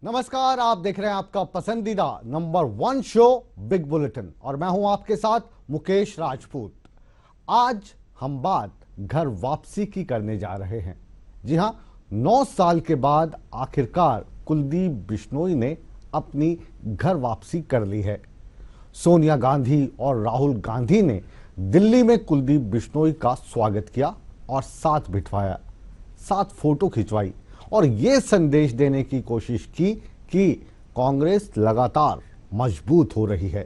नमस्कार, आप देख रहे हैं आपका पसंदीदा नंबर 1 शो बिग बुलेटिन और मैं हूं आपके साथ मुकेश राजपूत। आज हम बात घर वापसी की करने जा रहे हैं। जी हां, 9 साल के बाद आखिरकार कुलदीप बिश्नोई ने अपनी घर वापसी कर ली है। सोनिया गांधी और राहुल गांधी ने दिल्ली में कुलदीप बिश्नोई का स्वागत किया और साथ बिठवाया, साथ फोटो खिंचवाई और ये संदेश देने की कोशिश की कि कांग्रेस लगातार मजबूत हो रही है।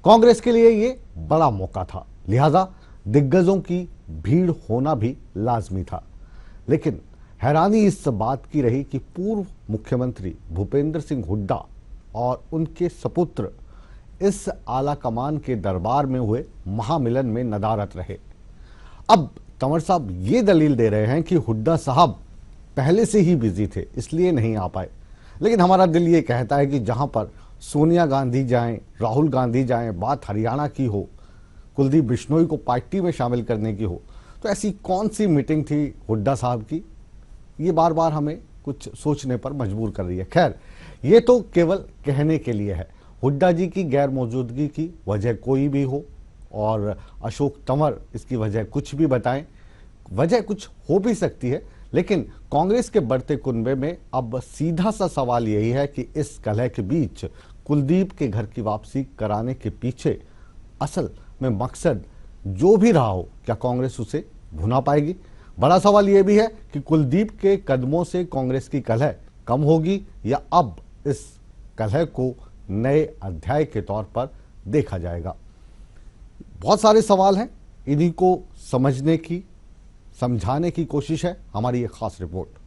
कांग्रेस के लिए ये बड़ा मौका था, लिहाजा दिग्गजों की भीड़ होना भी लाजमी था। लेकिन हैरानी इस बात की रही कि पूर्व मुख्यमंत्री भूपेंद्र सिंह हुड्डा और उनके सपुत्र इस आला कमान के दरबार में हुए महामिलन में नदारत रहे। अब तंवर साहब ये दलील दे रहे हैं कि हुड्डा साहब पहले से ही बिजी थे इसलिए नहीं आ पाए, लेकिन हमारा दिल ये कहता है कि जहां पर सोनिया गांधी जाएं, राहुल गांधी जाएं, बात हरियाणा की हो, कुलदीप बिश्नोई को पार्टी में शामिल करने की हो, तो ऐसी कौन सी मीटिंग थी हुड्डा साहब की, ये बार बार हमें कुछ सोचने पर मजबूर कर रही है। खैर, ये तो केवल कहने के लिए है। हुड्डा जी की गैर मौजूदगी की वजह कोई भी हो और अशोक तंवर इसकी वजह कुछ भी बताएं, वजह कुछ हो भी सकती है, लेकिन कांग्रेस के बढ़ते कुनबे में अब सीधा सा सवाल यही है कि इस कलह के बीच कुलदीप के घर की वापसी कराने के पीछे असल में मकसद जो भी रहा हो, क्या कांग्रेस उसे भुना पाएगी? बड़ा सवाल यह भी है कि कुलदीप के कदमों से कांग्रेस की कलह कम होगी या अब इस कलह को नए अध्याय के तौर पर देखा जाएगा। बहुत सारे सवाल हैं, इन्हीं को समझने की, समझाने की कोशिश है हमारी एक खास रिपोर्ट।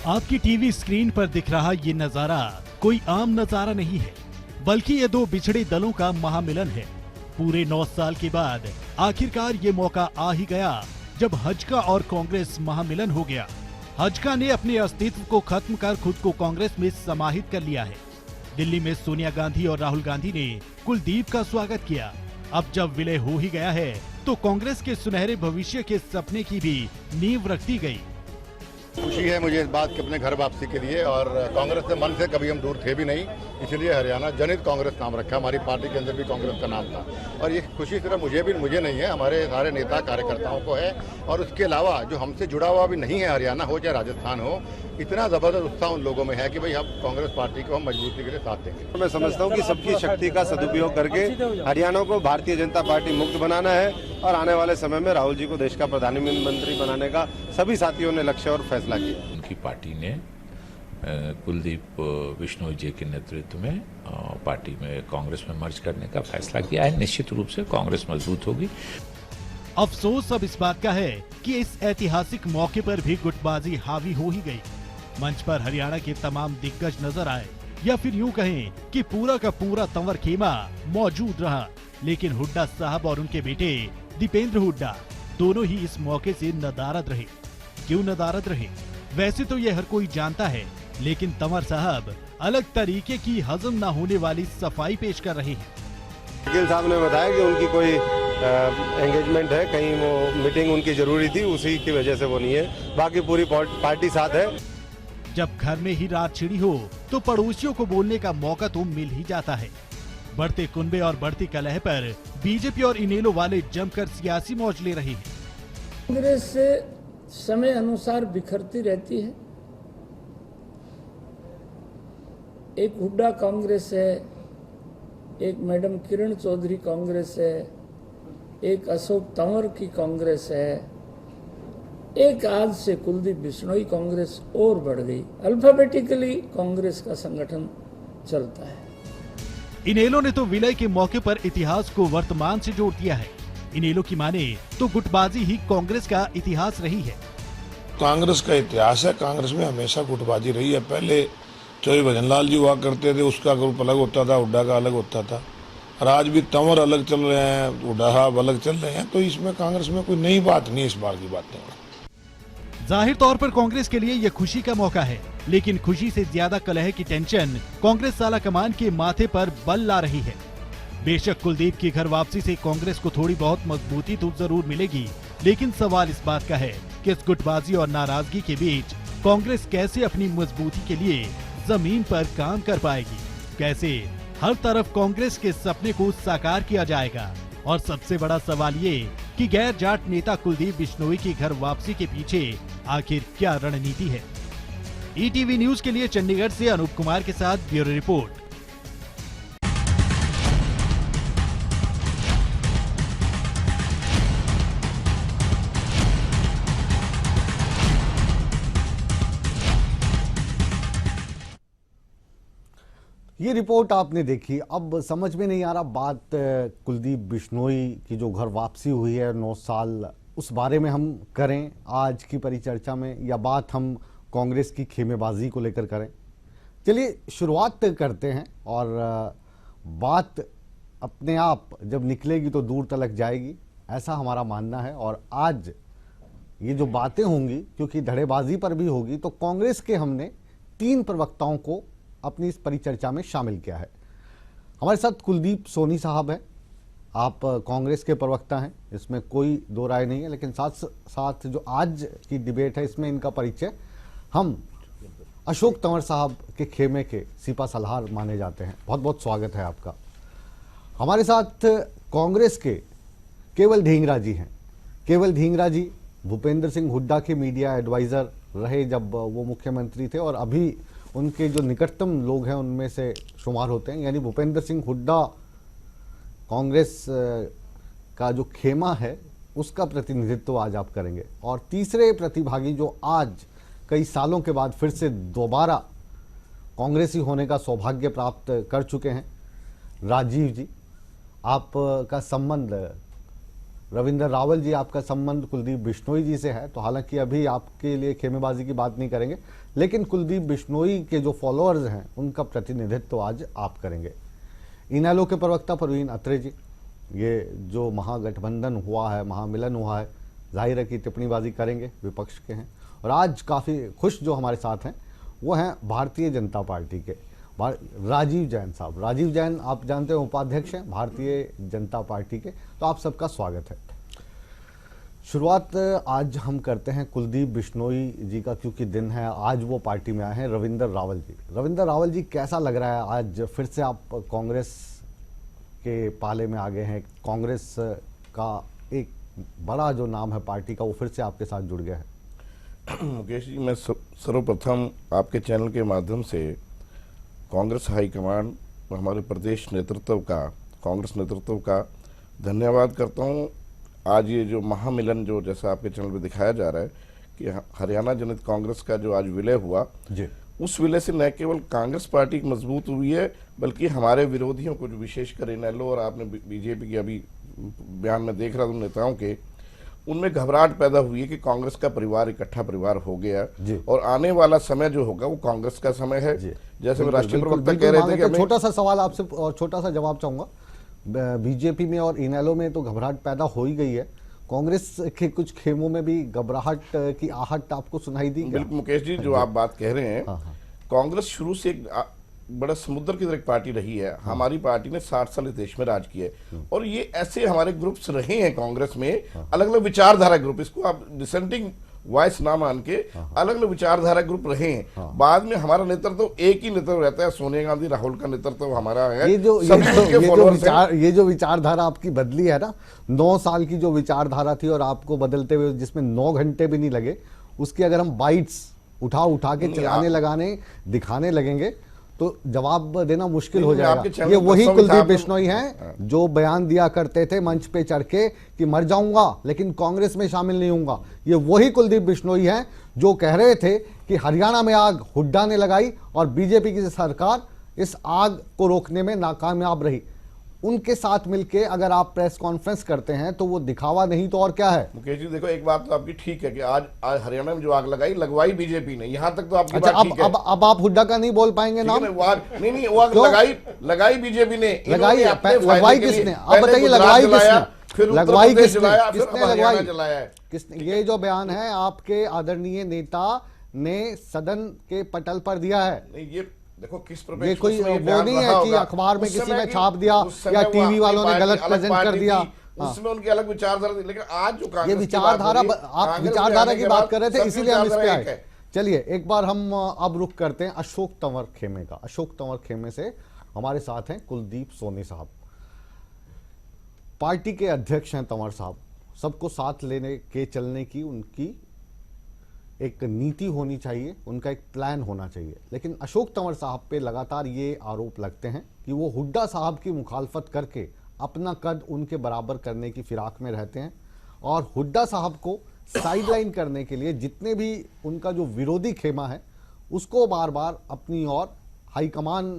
आपकी टीवी स्क्रीन पर दिख रहा ये नजारा कोई आम नजारा नहीं है, बल्कि ये दो बिछड़े दलों का महामिलन है। पूरे 9 साल के बाद आखिरकार ये मौका आ ही गया जब हजका और कांग्रेस महामिलन हो गया। हजका ने अपने अस्तित्व को खत्म कर खुद को कांग्रेस में समाहित कर लिया है। दिल्ली में सोनिया गांधी और राहुल गांधी ने कुलदीप का स्वागत किया। अब जब विलय हो ही गया है तो कांग्रेस के सुनहरे भविष्य के सपने की भी नींव रख दी गई। खुशी है मुझे इस बात की अपने घर वापसी के लिए, और कांग्रेस से मन से कभी हम दूर थे भी नहीं, इसलिए हरियाणा जनित कांग्रेस नाम रखा। हमारी पार्टी के अंदर भी कांग्रेस का नाम था और ये खुशी सिर्फ मुझे नहीं है, हमारे सारे नेता कार्यकर्ताओं को है। और उसके अलावा जो हमसे जुड़ा हुआ भी नहीं है, हरियाणा हो चाहे राजस्थान हो, इतना जबरदस्त उत्साह उन लोगों में है कि भाई हम कांग्रेस पार्टी को हम मजबूती के लिए साथ देंगे। मैं समझता हूँ कि सबकी शक्ति का सदुपयोग करके हरियाणा को भारतीय जनता पार्टी मुक्त बनाना है और आने वाले समय में राहुल जी को देश का प्रधानमंत्री बनाने का सभी साथियों ने लक्ष्य और फैसला किया। उनकी पार्टी ने कुलदीप बिश्नोई जी के नेतृत्व में पार्टी में कांग्रेस में मर्ज करने का फैसला किया है। निश्चित रूप से कांग्रेस मजबूत होगी। अफसोस अब इस बात का है कि इस ऐतिहासिक मौके पर भी गुटबाजी हावी हो ही गई। मंच पर हरियाणा के तमाम दिग्गज नजर आए, या फिर यूं कहें कि पूरा का पूरा तंवर खेमा मौजूद रहा, लेकिन हुड्डा साहब और उनके बेटे दीपेंद्र हुड्डा दोनों ही इस मौके से नदारद रहे। क्यों नदारद रहे वैसे तो ये हर कोई जानता है, लेकिन तंवर साहब अलग तरीके की हजम न होने वाली सफाई पेश कर रहे हैं। वकील साहब ने बताया कि उनकी कोई एंगेजमेंट है, कहीं वो मीटिंग उनकी जरूरी थी, उसी की वजह से वो नहीं है, बाकी पूरी पार्टी साथ है। जब घर में ही रात छिड़ी हो तो पड़ोसियों को बोलने का मौका तो मिल ही जाता है। बढ़ते कुनबे और बढ़ती कलह पर बीजेपी और इनेलो वाले जमकर सियासी मौज ले रहे हैं। कांग्रेस से समय अनुसार बिखरती रहती है। एक हुड्डा कांग्रेस है, एक मैडम किरण चौधरी कांग्रेस है, एक अशोक तंवर की कांग्रेस है, एक आज से कुलदीप बिश्नोई कांग्रेस और बढ़ गई। अल्फाबेटिकली कांग्रेस का संगठन चलता है। इनेलो ने तो विलय के मौके पर इतिहास को वर्तमान से जोड़ दिया है। इनेलो की माने तो गुटबाजी ही कांग्रेस का इतिहास रही है। कांग्रेस का इतिहास है, कांग्रेस में हमेशा गुटबाजी रही है। पहले चौधरी भजनलाल जी हुआ करते थे, उसका ग्रुप अलग होता था, हुड्डा का अलग होता था, और आज भी तंवर अलग चल रहे हैं, हुड्डा साहब अलग चल रहे हैं, तो इसमें कांग्रेस में कोई नई बात नहीं, इस बार की बात नहीं। जाहिर तौर पर कांग्रेस के लिए यह खुशी का मौका है, लेकिन खुशी से ज्यादा कलह की टेंशन कांग्रेस साला कमान के माथे पर बल ला रही है। बेशक कुलदीप की घर वापसी से कांग्रेस को थोड़ी बहुत मजबूती तो जरूर मिलेगी, लेकिन सवाल इस बात का है कि इस गुटबाजी और नाराजगी के बीच कांग्रेस कैसे अपनी मजबूती के लिए जमीन पर काम कर पाएगी, कैसे हर तरफ कांग्रेस के सपने को साकार किया जाएगा। और सबसे बड़ा सवाल ये कि गैर जाट नेता कुलदीप बिश्नोई की घर वापसी के पीछे आखिर क्या रणनीति है। ईटीवी न्यूज के लिए चंडीगढ़ से अनूप कुमार के साथ ब्यूरो रिपोर्ट। ये रिपोर्ट आपने देखी। अब समझ में नहीं आ रहा बात कुलदीप बिश्नोई की जो घर वापसी हुई है 9 साल, उस बारे में हम करें आज की परिचर्चा में, या बात हम कांग्रेस की खेमेबाजी को लेकर करें। चलिए शुरुआत करते हैं, और बात अपने आप जब निकलेगी तो दूर तलक जाएगी, ऐसा हमारा मानना है। और आज ये जो बातें होंगी, क्योंकि धड़ेबाजी पर भी होगी, तो कांग्रेस के हमने 3 प्रवक्ताओं को अपनी इस परिचर्चा में शामिल किया है। हमारे साथ कुलदीप सोनी साहब हैं, आप कांग्रेस के प्रवक्ता हैं, इसमें कोई दो राय नहीं है, लेकिन साथ साथ जो आज की डिबेट है इसमें इनका परिचय हम अशोक तंवर साहब के खेमे के सिपा सलाहकार माने जाते हैं। बहुत बहुत स्वागत है आपका। हमारे साथ कांग्रेस के केवल ढींगरा जी हैं। केवल ढींगरा जी भूपेंद्र सिंह हुड्डा के मीडिया एडवाइज़र रहे जब वो मुख्यमंत्री थे, और अभी उनके जो निकटतम लोग हैं उनमें से शुमार होते हैं। यानी भूपेंद्र सिंह हुड्डा कांग्रेस का जो खेमा है उसका प्रतिनिधित्व आज आप करेंगे। और तीसरे प्रतिभागी जो आज कई सालों के बाद फिर से दोबारा कांग्रेसी होने का सौभाग्य प्राप्त कर चुके हैं, राजीव जी। आपका संबंध, रविंदर रावल जी, आपका संबंध कुलदीप बिश्नोई जी से है, तो हालांकि अभी आपके लिए खेमेबाजी की बात नहीं करेंगे, लेकिन कुलदीप बिश्नोई के जो फॉलोअर्स हैं उनका प्रतिनिधित्व आज आप करेंगे। इनेलो के प्रवक्ता परवीन अत्रे जी, ये जो महागठबंधन हुआ है, महामिलन हुआ है, जाहिर है कि टिप्पणीबाजी करेंगे, विपक्ष के हैं। और आज काफ़ी खुश जो हमारे साथ हैं वो हैं भारतीय जनता पार्टी के राजीव जैन साहब। राजीव जैन आप जानते हैं उपाध्यक्ष हैं भारतीय जनता पार्टी के, तो आप सबका स्वागत है। शुरुआत आज हम करते हैं कुलदीप बिश्नोई जी का, क्योंकि दिन है, आज वो पार्टी में आए हैं। रविंदर रावल जी, रविंदर रावल जी, कैसा लग रहा है आज फिर से आप कांग्रेस के पाले में आ गए हैं? कांग्रेस का एक बड़ा जो नाम है पार्टी का वो फिर से आपके साथ जुड़ गया है। मुकेश जी, मैं सर्वप्रथम आपके चैनल के माध्यम से कांग्रेस हाईकमान और हमारे प्रदेश नेतृत्व का, कांग्रेस नेतृत्व का धन्यवाद करता हूं। आज ये जो महामिलन जो जैसा आपके चैनल पे दिखाया जा रहा है कि हरियाणा जनहित कांग्रेस का जो आज विलय हुआ जी, उस विलय से न केवल कांग्रेस पार्टी मजबूत हुई है, बल्कि हमारे विरोधियों को, जो विशेषकर इनेलो और आपने बीजेपी के अभी बयान में देख रहा था नेताओं के, उनमें घबराहट पैदा हुई है कि कांग्रेस का परिवार इकट्ठा परिवार हो गया और आने वाला समय जो होगा वो कांग्रेस का समय है। जैसे राष्ट्रीय प्रवक्ता कह रहे थे कि छोटा सा सवाल आपसे और छोटा सा जवाब चाहूंगा। बीजेपी में और इनेलो में तो घबराहट पैदा हो ही गई है, कांग्रेस के कुछ खेमों में भी घबराहट की आहट आपको सुनाई दी? बिल्कुल मुकेश जी, जो आप बात कह रहे हैं, कांग्रेस शुरू से एक बड़ा समुद्र की तरह पार्टी रही है। हमारी पार्टी ने 60 साल इस देश में राज किया है, और ये ऐसे हमारे ग्रुप्स रहे हैं कांग्रेस में, अलग अलग विचारधारा ग्रुप, इसको आप डिसेंटिंग वॉइस ना मान के अलग अलग विचारधारा ग्रुप रहे हैं। बाद में हमारा नेतृत्व एक ही नेतृत्व रहता है, सोनिया गांधी राहुल का नेतृत्व हमारा है। ये जो विचारधारा आपकी बदली है ना, 9 साल की जो विचारधारा थी और आपको बदलते हुए जिसमें 9 घंटे भी नहीं लगे, उसकी अगर हम बाइट्स उठा के चलाने लगाने दिखाने लगेंगे तो जवाब देना मुश्किल हो जाएगा। ये वही कुलदीप बिश्नोई हैं जो बयान दिया करते थे मंच पे चढ़ के कि मर जाऊंगा लेकिन कांग्रेस में शामिल नहीं होऊंगा। ये वही कुलदीप बिश्नोई हैं जो कह रहे थे कि हरियाणा में आग हुड्डा ने लगाई और बीजेपी की सरकार इस आग को रोकने में नाकामयाब रही। उनके साथ मिलके अगर आप प्रेस कॉन्फ्रेंस करते हैं तो वो दिखावा नहीं तो और क्या है। मुकेश जी देखो, एक बात तो आपकी ठीक है कि आज हरियाणा में जो आग लगवाई बीजेपी ने, यहाँ तक तो आपकी अच्छा, बात ठीक है। अब आप हुड्डा का नहीं बोल पाएंगे नाम? नहीं वो आग लगाई बीजेपी ने। लगवाई किसने? आप बताइए, लगवाई किसने? लगवाई किसने? ये जो बयान है आपके आदरणीय नेता ने सदन के पटल पर दिया है। नहीं, ये देखो किस ये कोई वो नहीं है कि अखबार में किसी ने छाप दिया या टीवी वालों ने गलत प्रेजेंट कर दिया। उसमें उनकी अलग विचारधारा थी, लेकिन आज जो ये विचारधारा, आप विचारधारा की बात कर रहे थे इसीलिए हम इस पे आए। चलिए एक बार हम अब रुक करते हैं अशोक तंवर खेमे का। अशोक तंवर खेमे से हमारे साथ हैं कुलदीप सोनी साहब, पार्टी के अध्यक्ष हैं तंवर साहब। सबको साथ लेने के चलने की उनकी एक नीति होनी चाहिए, उनका एक प्लान होना चाहिए। लेकिन अशोक तंवर साहब पे लगातार ये आरोप लगते हैं कि वो हुड्डा साहब की मुखालफत करके अपना कद उनके बराबर करने की फिराक में रहते हैं और हुड्डा साहब को साइडलाइन करने के लिए जितने भी उनका जो विरोधी खेमा है उसको बार बार अपनी ओर हाईकमान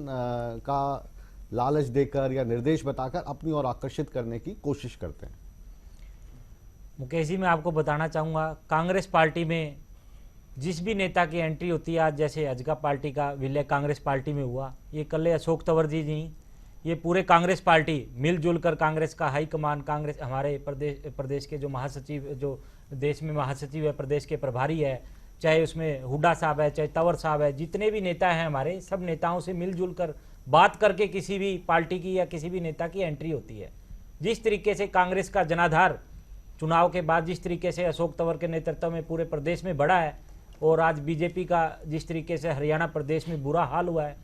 का लालच देकर या निर्देश बताकर अपनी ओर आकर्षित करने की कोशिश करते हैं। मुकेश जी, मैं आपको बताना चाहूँगा, कांग्रेस पार्टी में जिस भी नेता की एंट्री होती है, आज जैसे अजगा पार्टी का विलय कांग्रेस पार्टी में हुआ, ये कल अशोक तंवर जी नहीं, ये पूरे कांग्रेस पार्टी मिलजुल कर कांग्रेस का हाईकमान, कांग्रेस हमारे प्रदेश के जो महासचिव, जो देश में महासचिव है, प्रदेश के प्रभारी है, चाहे उसमें हुड्डा साहब है, चाहे तंवर साहब है, जितने भी नेता हैं हमारे, सब नेताओं से मिलजुल कर बात करके किसी भी पार्टी की या किसी भी नेता की एंट्री होती है। जिस तरीके से कांग्रेस का जनाधार चुनाव के बाद जिस तरीके से अशोक तंवर के नेतृत्व में पूरे प्रदेश में बढ़ा है और आज बीजेपी का जिस तरीके से हरियाणा प्रदेश में बुरा हाल हुआ है,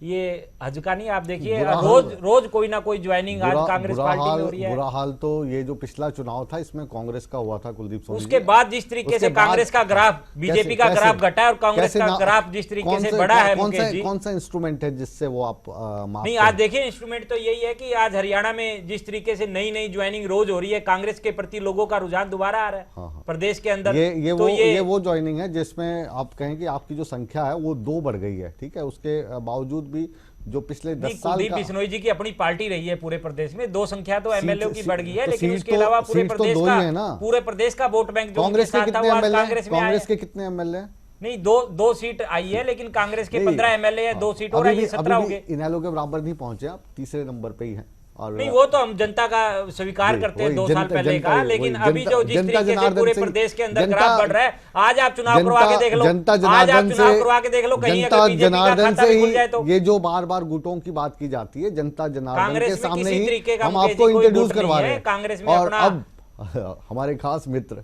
ये हजका नहीं। आप देखिए रोज कोई ना कोई ज्वाइनिंग आज कांग्रेस पार्टी में हो रही है। बुरा हाल तो ये जो पिछला चुनाव था इसमें कांग्रेस का हुआ था कुलदीप सोनी, उसके बाद जिस तरीके से कांग्रेस का ग्राफ, बीजेपी का ग्राफ घटा है और कांग्रेस का ग्राफ जिस तरीके से बढ़ा है। कौन सा इंस्ट्रूमेंट है जिससे वो आप नहीं, आज देखिए इंस्ट्रूमेंट तो यही है कि आज हरियाणा में जिस तरीके से नई ज्वाइनिंग रोज हो रही है, कांग्रेस के प्रति लोगों का रुझान दोबारा आ रहा है प्रदेश के अंदर। ये वो ज्वाइनिंग है जिसमें आप कहें कि आपकी जो संख्या है वो 2 बढ़ गई है, ठीक है। उसके बावजूद भी जो पिछले 10 साल कुलदीप बिश्नोई जी की अपनी पार्टी रही है पूरे प्रदेश में, 2 संख्या तो एमएलए की बढ़ गई है, लेकिन उसके अलावा पूरे प्रदेश का वोट बैंक जो कांग्रेस के कितने एमएलए, कांग्रेस के कितने एमएलए? नहीं, दो सीट आई है, लेकिन कांग्रेस के 15 एमएलए है, 2 सीट और आई है, 17 हो गए। इनेलो के बराबर नहीं पहुंचे, आप तीसरे नंबर पे ही हैं। और नहीं, वो तो हम जनता का स्वीकार करते हैं 2 साल पहले का, लेकिन अभी जो जिस तरीके से पूरे प्रदेश के अंदर ग्राफ बढ़ रहा है, आज आप चुनाव करवा के देख लो, आज आप चुनाव करवा के देख लो, कहीं अगर बीजेपी का खाता भी खुल जाए तो। ये जो बार बार गुटों की बात की जाती है, जनता जनार्दन के सामने ही हम मुकेश आपको जी कोई इंट्रोड्यूस गुट करवा नहीं रहे है हैं। कांग्रेस में और अपना। अब हमारे खास मित्र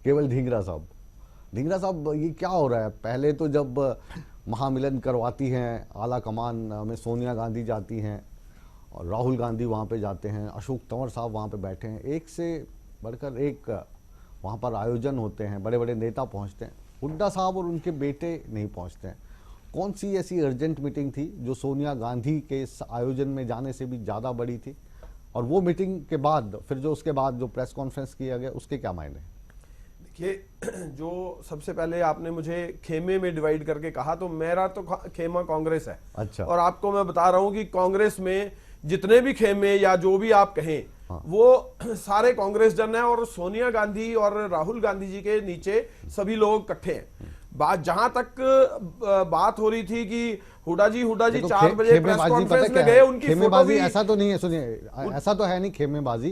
केवल ढींगरा साहब, ये क्या हो रहा है? पहले तो जब महामिलन करवाती हैं आला कमान में, सोनिया गांधी जाती हैं और राहुल गांधी वहाँ पे जाते हैं, अशोक तंवर साहब वहाँ पे बैठे हैं, एक से बढ़कर एक वहाँ पर आयोजन होते हैं, बड़े बड़े नेता पहुँचते हैं, हुड्डा साहब और उनके बेटे नहीं पहुँचते हैं। कौन सी ऐसी अर्जेंट मीटिंग थी जो सोनिया गांधी के इस आयोजन में जाने से भी ज़्यादा बड़ी थी? और वो मीटिंग के बाद फिर जो उसके बाद जो प्रेस कॉन्फ्रेंस किया गया उसके क्या मायने? देखिए, जो सबसे पहले आपने मुझे खेमे में डिवाइड करके कहा, तो मेरा तो खेमा कांग्रेस है। अच्छा। और आपको मैं बता रहा हूं कि कांग्रेस में जितने भी खेमे या जो भी आप कहें, वो सारे कांग्रेस जन है और सोनिया गांधी और राहुल गांधी जी के नीचे सभी लोग इकट्ठे हैं। बात जहां तक बात हो रही थी कि हुड्डा जी 4 बजे प्रेस कॉन्फ्रेंस में गए, उनकी फोटो भी, ऐसा तो नहीं है, सुनिए, ऐसा तो है नहीं खेमेबाजी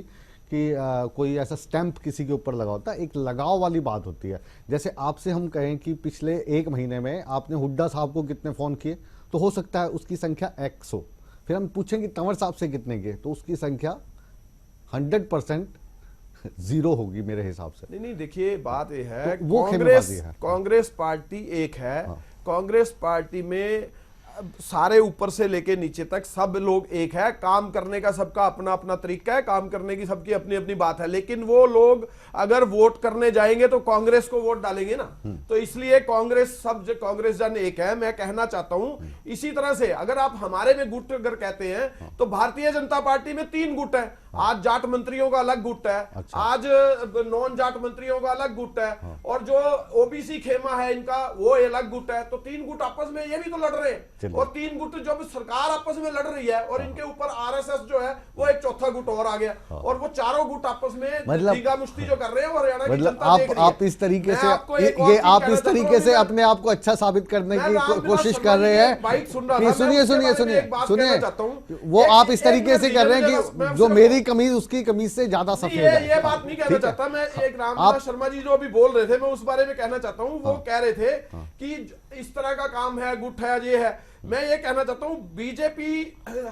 कि कोई ऐसा स्टैंप किसी के ऊपर लगा होता है, एक लगाव वाली बात होती है। जैसे आपसे हम कहें कि पिछले 1 महीने में आपने हुड्डा साहब को कितने फोन किए, तो हो सकता है उसकी संख्या X हो। फिर हम पूछेंगे तंवर साहब से कितने किए, तो उसकी संख्या 100% 0 होगी मेरे हिसाब से। नहीं, देखिए बात यह है, तो कांग्रेस पार्टी एक है। कांग्रेस पार्टी में सारे ऊपर से लेके नीचे तक सब लोग एक है, काम करने का सबका अपना अपना तरीका है, काम करने की सबकी अपनी अपनी बात है। लेकिन वो लोग अगर वोट करने जाएंगे तो कांग्रेस को वोट डालेंगे ना, तो इसलिए कांग्रेस जन एक है। मैं कहना चाहता हूं इसी तरह से अगर आप हमारे में गुट अगर कहते हैं तो भारतीय जनता पार्टी में 3 गुट है। आज जाट मंत्रियों का अलग गुट है, अच्छा। आज नॉन जाट मंत्रियों का अलग गुट है, और जो ओबीसी खेमा है इनका वो अलग गुट है। तो 3 गुट आपस में ये भी तो लड़ रहे हैं, चलिए। और 3 गुट जब सरकार आपस में लड़ रही है और इनके ऊपर आरएसएस जो है वो एक चौथा गुट और आ गया, और वो चारों गुट आपस में मतलब- दीगा मुश्ती जो कर रहे हैं वो हरियाणा की मतलब जनता देख रही है। आप इस तरीके मैं से आपको एक और ये चीज आप कहना इस चाहता तरीके हूं, से मैं- अपने आप को अच्छा साबित करने मैं की रामविलास कोशिश शर्मा कर रहे जी हैं की बाइट सुन रहा कि था, सुनिए मैं उसके सुनिए बारे में सुनिए एक बात सुनिए कहना चाहता हूं। वो एक- आप इस एक तरीके मिनट से कर रहे हैं दीजिए, कि मैं जो सिर्फ- मेरी कमीज उसकी कमीज से ज्यादा नहीं, सफेद है। ये बात नहीं कहना ठीक है? चाहता मैं। एक रामविलास शर्मा जी जो अभी बोल रहे थे मैं उस बारे में कहना चाहता हूं। वो कह रहे थे कि इस तरह का काम है, गुट है, ये है। मैं ये कहना चाहता हूं बीजेपी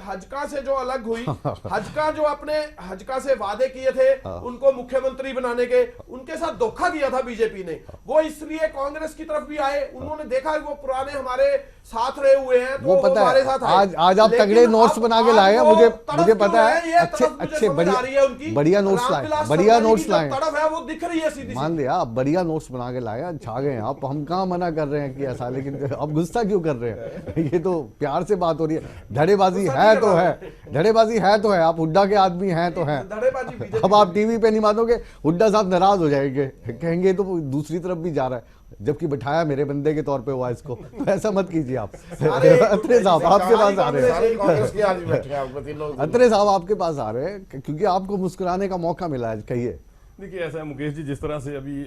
हजका से जो अलग हुई, हजका जो अपने हजका से वादे किए थे उनको मुख्यमंत्री बनाने के, उनके साथ धोखा किया था बीजेपी ने। वो इसलिए कांग्रेस की तरफ भी आए, उन्होंने देखा कि वो पुराने हमारे साथ रहे हुए हैं, तो वो पता हमारे है साथ आए। आज आप लेकिन तगड़े नोट्स अब बना के आज लाए हैं। वो मुझे तड़फ पता क्यों है ये अच्छे तड़फ मुझे अच्छे समझ आ रही है उनकी। बढ़िया नोट्स लाए, रामविलास बढ़िया शर्मा जी नोट्स की जो लाए, तड़फ है वो दिख रही है सीधी मान लिया आप बढ़िया नोट्स बना के लाए हैं, छा गए हैं आप। हम कहाँ मना कर रहे हैं कि ऐसा, लेकिन अब गुस्सा क्यों कर रहे हैं? ये तो प्यार से बात हो रही है। धड़ेबाजी है तो है, धड़ेबाजी है तो है। आप हुड्डा के आदमी हैं तो हैं। धड़ेबाजी बीजेपी अब आप टीवी पे नहीं मानोगे, हुड्डा साहब नाराज हो जाएंगे, कहेंगे तो दूसरी तरफ भी जा रहा है, जबकि बिठाया मेरे बंदे के तौर पे हुआ इसको। तो ऐसा मत कीजिए आप। अत्रे साहब आपके पास आ रहे हैं, कांग्रेस के आज बैठे हैं आपको 3 लोग। अत्रे साहब आपके पास आ रहे हैं क्योंकि आपको मुस्कुराने का मौका मिला है। कहिए। देखिए ऐसा है मुकेश जी, जिस तरह से अभी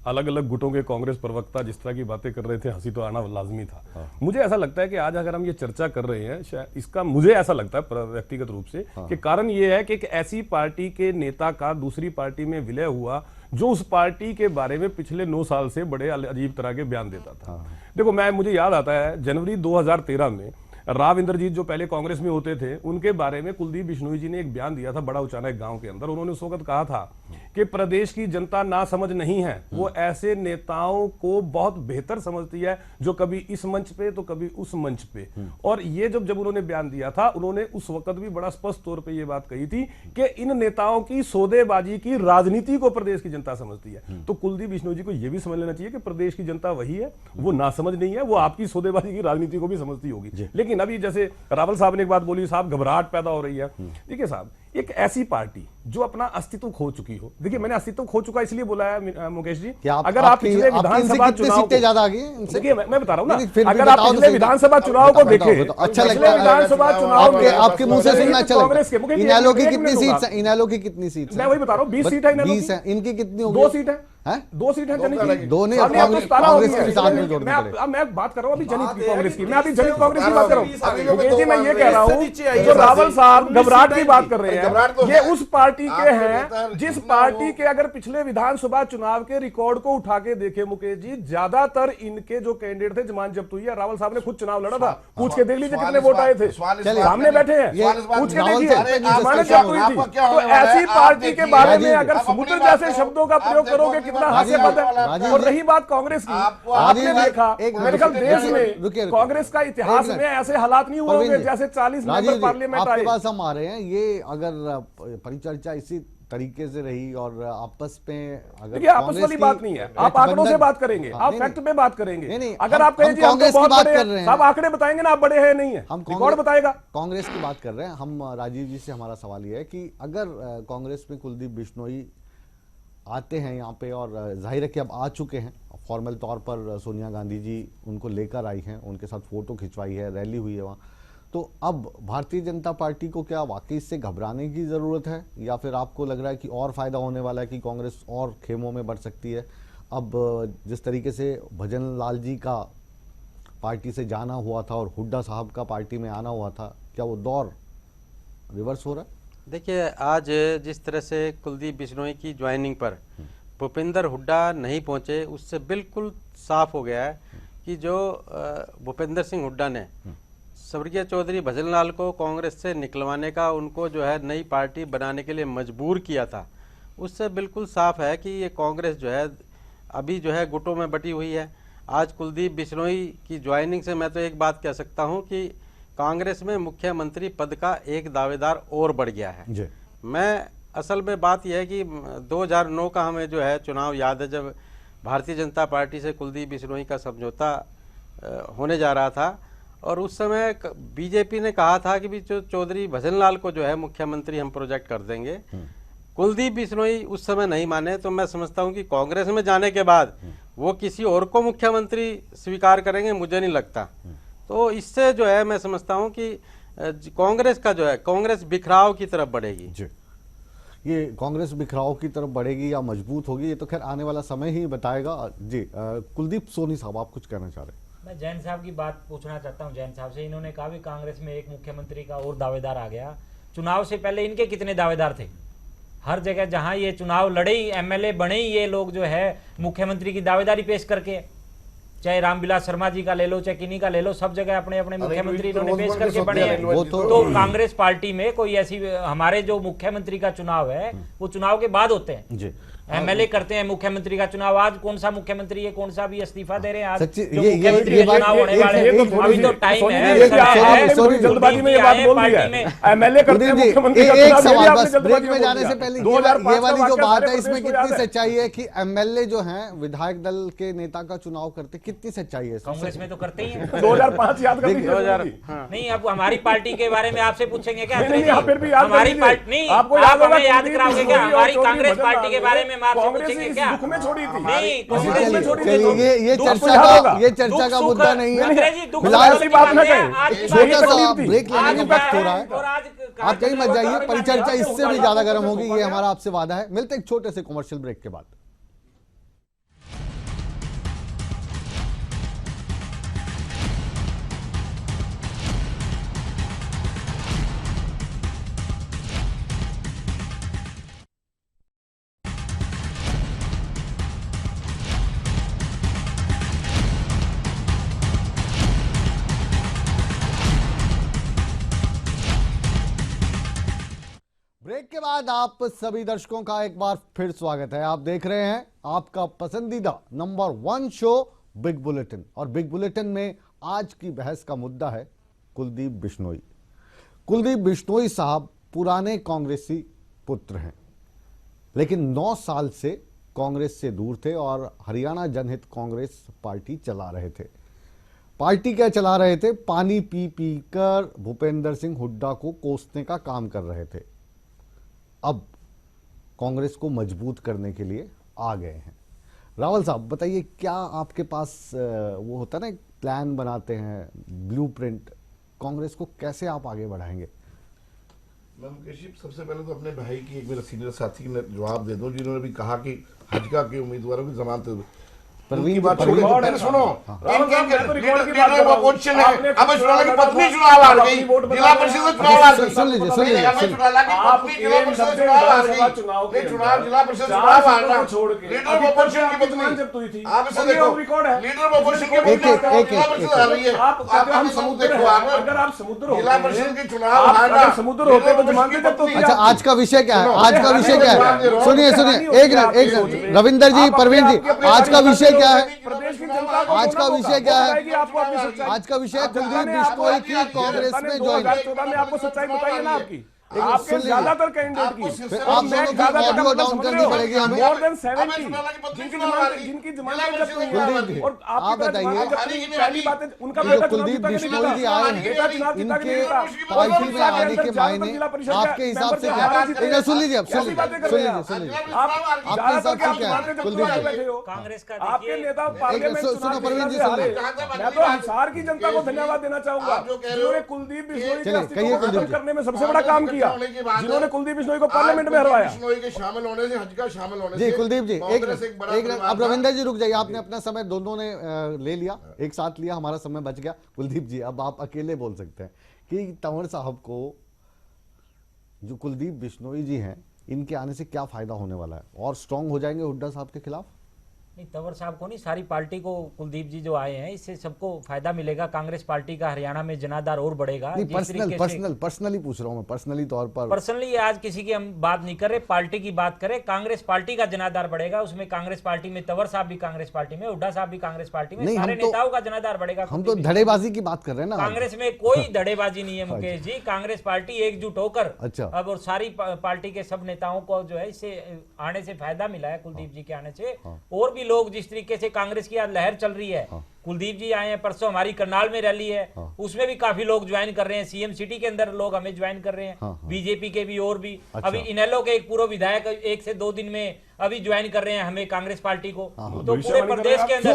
अलग अलग गुटों के कांग्रेस प्रवक्ता जिस तरह की बातें कर रहे थे, हंसी तो आना लाजमी था। मुझे ऐसा लगता है कि आज अगर हम ये चर्चा कर रहे हैं, शायद इसका मुझे ऐसा लगता है व्यक्तिगत रूप से कि कारण ये है कि एक ऐसी पार्टी के नेता का दूसरी पार्टी में विलय हुआ जो उस पार्टी के बारे में पिछले 9 साल से बड़े अजीब तरह के बयान देता था। देखो मुझे याद आता है जनवरी 2013 में राव इंद्रजीत जो पहले कांग्रेस में होते थे, उनके बारे में कुलदीप बिश्नोई जी ने एक बयान दिया था बड़ा उचाना एक गांव के अंदर। उन्होंने उस वक्त कहा था कि प्रदेश की जनता ना समझ नहीं है, वो ऐसे नेताओं को बहुत बेहतर समझती है जो कभी इस मंच पे तो कभी उस मंच पे। और ये जब उन्होंने बयान दिया था, उन्होंने उस वक्त भी बड़ा स्पष्ट तौर पे ये बात कही थी कि इन नेताओं की सौदेबाजी की राजनीति को प्रदेश की जनता समझती है। तो कुलदीप बिश्नोई जी को यह भी समझ लेना चाहिए कि प्रदेश की जनता वही है, वो ना समझ नहीं है, वो आपकी सौदेबाजी की राजनीति को भी समझती होगी। लेकिन अभी जैसे रावल साहब ने एक बात बोली, साहब घबराहट पैदा हो रही है। देखिए साहब, एक ऐसी पार्टी जो अपना अस्तित्व खो चुकी हो, देखिए मैंने अस्तित्व खो चुका इसलिए बोला है मुकेश जी, अगर आप पिछले विधानसभा चुनाव सीटें ज्यादा आ गई हैं इनसे? देखिए मैं बता रहा हूं ना, नहीं, फिर भी अगर आप बताओ तो पिछले सही। विधानसभा चुनाव को देखें, अच्छा पिछले लगता है विधानसभा चुनाव में आपके मुंह से सुनना अच्छा कांग्रेस लगता के है। इनेलो की कितनी सीट है? इनेलो की कितनी सीट? मैं वही बता रहा हूं, 20 सीट है इनेलो की। 20 है, इनकी कितनी होगी? 2 सीट है, हैं? 2 सीट है जनित की। दो नहीं, अब आपको कांग्रेस 17 होगी के साथ में जोड़नी मैं पड़ेगी। अब मैं बात कर रहा हूं अभी जनित की बात कांग्रेस है की, कि मैं अभी जनित कांग्रेस की बात कर रहा अभी हूं। मुकेश जी मैं ये कह रहा हूं नीचे आई जो है, रावल साहब 19 घबराहट की बात सीटें कर रहे घबराहट तो हैं, ये है। उस पार्टी के आपके हैं नेता जिस जितना पार्टी वो- के अगर पिछले विधानसभा चुनाव के रिकॉर्ड को उठा के देखे मुकेश जी, ज्यादातर इनके जो कैंडिडेट थे जमानत जब्त हुई है। रावल साहब ने खुद चुनाव लड़ा था, पूछ के देख लीजिए कितने वोट आए थे, सामने बैठे हैं, पूछ के रावल देखिए साहब जमानत जब्त हुई थी। तो ऐसी पार्टी के बारे में अगर समुद्र जैसे शब्दों का प्रयोग करोगे कितना हास्यास्पद है। और रही बात कांग्रेस की, आपने राजीव जी, देखा एक मेरे ख्याल देश रुकिए, में कांग्रेस का इतिहास एक में ऐसे हालात नहीं हुए होंगे जैसे 40 राजीव मेंबर जी, पार्लियामेंट आपके आए। पास हम आ रहे हैं। ये अगर परिचर्चा इसी तरीके से रही और आपस में अगर देखिए आपस कांग्रेस वाली की बात नहीं है, आप आंकड़ों से बात करेंगे, हाँ, आप नहीं, फैक्ट पे बात करेंगे। नहीं, नहीं, अगर हम- आप कहें हम जी हम तो कांग्रेस की बहुत बात बड़े कर रहे हैं, हैं। आप आंकड़े बताएंगे ना आप बड़े हैं नहीं है, हम रिकॉर्ड बताएगा। कांग्रेस की बात कर रहे हैं हम। राजीव जी से हमारा सवाल यह है कि अगर कांग्रेस में कुलदीप बिश्नोई आते हैं यहाँ पे, और जाहिर है कि अब आ चुके हैं फॉर्मल तौर पर, सोनिया गांधी जी उनको लेकर आई हैं, उनके साथ फोटो खिंचवाई है, रैली हुई है वहाँ, तो अब भारतीय जनता पार्टी को क्या वाकई इससे घबराने की ज़रूरत है, या फिर आपको लग रहा है कि और फायदा होने वाला है कि कांग्रेस और खेमों में बढ़ सकती है? अब जिस तरीके से भजन लाल जी का पार्टी से जाना हुआ था और हुड्डा साहब का पार्टी में आना हुआ था, क्या वो दौर रिवर्स हो रहा है? देखिए आज जिस तरह से कुलदीप बिश्नोई की ज्वाइनिंग पर भूपेंद्र हुड्डा नहीं पहुंचे, उससे बिल्कुल साफ हो गया है कि जो भूपेंद्र सिंह हुड्डा ने स्वर्गीय चौधरी भजनलाल को कांग्रेस से निकलवाने का, उनको जो है नई पार्टी बनाने के लिए मजबूर किया था, उससे बिल्कुल साफ है कि ये कांग्रेस जो है अभी जो है गुटों में बटी हुई है। आज कुलदीप बिश्नोई की ज्वाइनिंग से मैं तो एक बात कह सकता हूं कि कांग्रेस में मुख्यमंत्री पद का एक दावेदार और बढ़ गया है जी। मैं असल में बात यह है कि 2009 का हमें जो है चुनाव याद है, जब भारतीय जनता पार्टी से कुलदीप बिश्नोई का समझौता होने जा रहा था, और उस समय बीजेपी ने कहा था कि भी जो चौधरी भजनलाल को जो है मुख्यमंत्री हम प्रोजेक्ट कर देंगे। कुलदीप बिश्नोई उस समय नहीं माने, तो मैं समझता हूं कि कांग्रेस में जाने के बाद वो किसी और को मुख्यमंत्री स्वीकार करेंगे, मुझे नहीं लगता। तो इससे जो है मैं समझता हूं कि कांग्रेस का जो है, कांग्रेस बिखराव की तरफ बढ़ेगी। जी, ये कांग्रेस बिखराव की तरफ बढ़ेगी या मजबूत होगी, ये तो खैर आने वाला समय ही बताएगा। जी, कुलदीप सोनी साहब, आप कुछ कहना चाह रहे हैं? मैं जैन साहब की बात पूछना चाहता हूं। जैन साहब से, इन्होंने कहा भी कांग्रेस में एक मुख्यमंत्री का और दावेदार आ गया। चुनाव से पहले इनके कितने दावेदार थे? हर जगह जहां ये चुनाव लड़े ही, एमएलए बने ही ये लोग जो है मुख्यमंत्री की दावेदारी पेश करके, चाहे रामविलास शर्मा जी का ले लो, चाहे किन्हीं का ले लो, सब जगह अपने अपने मुख्यमंत्री इन्होंने पेश करके बने हैं। तो कांग्रेस पार्टी में कोई ऐसी, हमारे जो मुख्यमंत्री का चुनाव है वो चुनाव के बाद होते हैं जी। एमएलए करते हैं मुख्यमंत्री का चुनाव। आज कौन सा मुख्यमंत्री है, कौन सा भी इस्तीफा दे रहे हैं? आज जो मुख्यमंत्री का चुनाव होने वाले हैं, अभी तो टाइम है। जल्दबाजी में ये बात बोल दी है, एमएलए करते हैं मुख्यमंत्री का एक चुनाव, सवाल बस ब्रेक में जाने से पहले, ये वाली जो बात है इसमें कितनी सच्चाई है कि एमएलए जो हैं विधायक दल के नेता का चुनाव करते, कितनी सच्चाई है? कांग्रेस में तो करते ही हैं। 2005 याद कर लीजिए। 2000 नहीं, अब हमारी पार्टी के बारे में आपसे पूछेंगे क्या? फिर भी याद हमारी पार्टी नहीं, आपको आप हमें याद कराओगे क्या? हमारी कांग्रेस पार्टी के बारे में आपसे पूछेंगे क्या? दुख में छोड़ी थी। नहीं, चलिए, ये चर्चा का मुद्दा नहीं है। फिलहाल छोटा सा ब्रेक लेने का वक्त हो रहा है, आप कहीं मत जाइए, परिचर्चा इससे भी ज्यादा गर्म होगी, ये हमारा आपसे वादा है। मिलते एक छोटे से कमर्शियल ब्रेक के बाद। ब्रेक के बाद आप सभी दर्शकों का एक बार फिर स्वागत है। आप देख रहे हैं आपका पसंदीदा नंबर 1 शो बिग बुलेटिन, और बिग बुलेटिन में आज की बहस का मुद्दा है कुलदीप बिश्नोई। कुलदीप बिश्नोई साहब पुराने कांग्रेसी पुत्र हैं, लेकिन 9 साल से कांग्रेस से दूर थे और हरियाणा जनहित कांग्रेस पार्टी चला रहे थे। पार्टी क्या चला रहे थे? पानी पी पी कर भूपेंद्र सिंह हुड्डा को कोसने का काम कर रहे थे। अब कांग्रेस को मजबूत करने के लिए आ गए हैं। रावल साहब बताइए, क्या आपके पास वो होता है ना, प्लान बनाते हैं, ब्लूप्रिंट, कांग्रेस को कैसे आप आगे बढ़ाएंगे? मैं मुकेश जी, सबसे पहले तो अपने भाई की, एक मेरे सीनियर साथी ने जवाब दे दो जिन्होंने भी कहा कि हजका के उम्मीदवारों की जमानत परवीन बात सुनो, लीडर की पत्नी चुनाव हार गई, जिला परिषद चुनाव हार गई। सुन लीजिए जिला परिषद जिला परिषद चुनाव हारना, लीडर ऑफ ऑपोजिशन की पत्नी, आप इसे देखो, लीडर ऑफ ऑपोजिशन की पत्नी जिला परिषद हार रही है। आप समुद्र देखो, अगर आप समुद्र जिला परिषद की चुनाव हारना, समुद्र होते तो जमानत जब्त होती। अच्छा, आज का विषय क्या है? आज का विषय क्या है? सुनिए, एक मिनट रविंदर जी, परवीन जी, आज का विषय क्या है? प्रदेश की जनता को आज का विषय क्या है? आपको अपनी सच्चाई, आज का विषय कुलदीप बिश्नोई की कांग्रेस में ज्वाइन। 2014 में आपको सच्चाई बताइए ना आपकी, आपके ज्यादातर कैंडिडेट की। आप दोनों की ऑडियो डाउन करनी पड़ेगी हमें। मोर देन 70 जिनकी जमानत जब्त हुई है। और आप बताइए, पहली बात है उनका जो कुलदीप बिश्नोई जी आए हैं, इनके पार्टी में आने के मायने आपके हिसाब से क्या है? सुन लीजिए, आपके हिसाब से क्या है कुलदीप जी? कांग्रेस का आपके नेता पार्लियामेंट सुनो परवीन जी, सुन लीजिए। मैं तो हिसार की जनता को धन्यवाद देना चाहूंगा जिन्होंने कुलदीप बिश्नोई चलिए, कहिए को कुलदीप खत्म जी। करने में सबसे बड़ा काम किया, जिन्होंने कुलदीप बिश्नोई को पार्लियामेंट में हरवाया। बिश्नोई के शामिल होने से, हज का शामिल होने जी से कुलदीप जी, एक मिनट, अब रविंदर जी रुक जाइए, आपने अपना समय दोनों ने ले लिया, एक साथ लिया, हमारा समय बच गया। कुलदीप जी, अब आप अकेले बोल सकते हैं कि तंवर साहब को, जो कुलदीप बिश्नोई जी हैं, इनके आने से क्या फायदा होने वाला है, और स्ट्रांग हो जाएंगे हुड्डा साहब के खिलाफ? नहीं, तंवर साहब को नहीं, सारी पार्टी को कुलदीप जी जो आए हैं, इससे सबको फायदा मिलेगा। कांग्रेस पार्टी का हरियाणा में जनाधार और बढ़ेगा। पर्सनली पूछ रहा हूं मैं, पर्सनली तौर पर। पर्सनली आज किसी की हम बात नहीं कर रहे, पार्टी की बात करें। कांग्रेस पार्टी का जनाधार बढ़ेगा, उसमें कांग्रेस पार्टी में तंवर साहब भी कांग्रेस पार्टी में, हुड्डा साहब भी कांग्रेस पार्टी में, सारे नेताओं का जनाधार बढ़ेगा। हम तो धड़ेबाजी की बात कर रहे हैं ना। कांग्रेस में कोई धड़ेबाजी नहीं है मुकेश जी। कांग्रेस पार्टी एकजुट होकर, अच्छा, अब और सारी पार्टी के सब नेताओं को जो है इससे आने से फायदा मिला है, कुलदीप जी के आने से। और भी लोग, जिस तरीके से कांग्रेस की आज लहर चल रही है, कुलदीप जी आए हैं, परसों हमारी करनाल में रैली है, उसमें भी काफी लोग ज्वाइन कर रहे हैं। सीएम सिटी के अंदर लोग हमें ज्वाइन कर रहे हैं, बीजेपी के भी और भी। अभी इनेलो के एक पूर्व विधायक 1 से 2 दिन में अभी ज्वाइन कर रहे हैं हमें कांग्रेस पार्टी को। तो पूरे प्रदेश के अंदर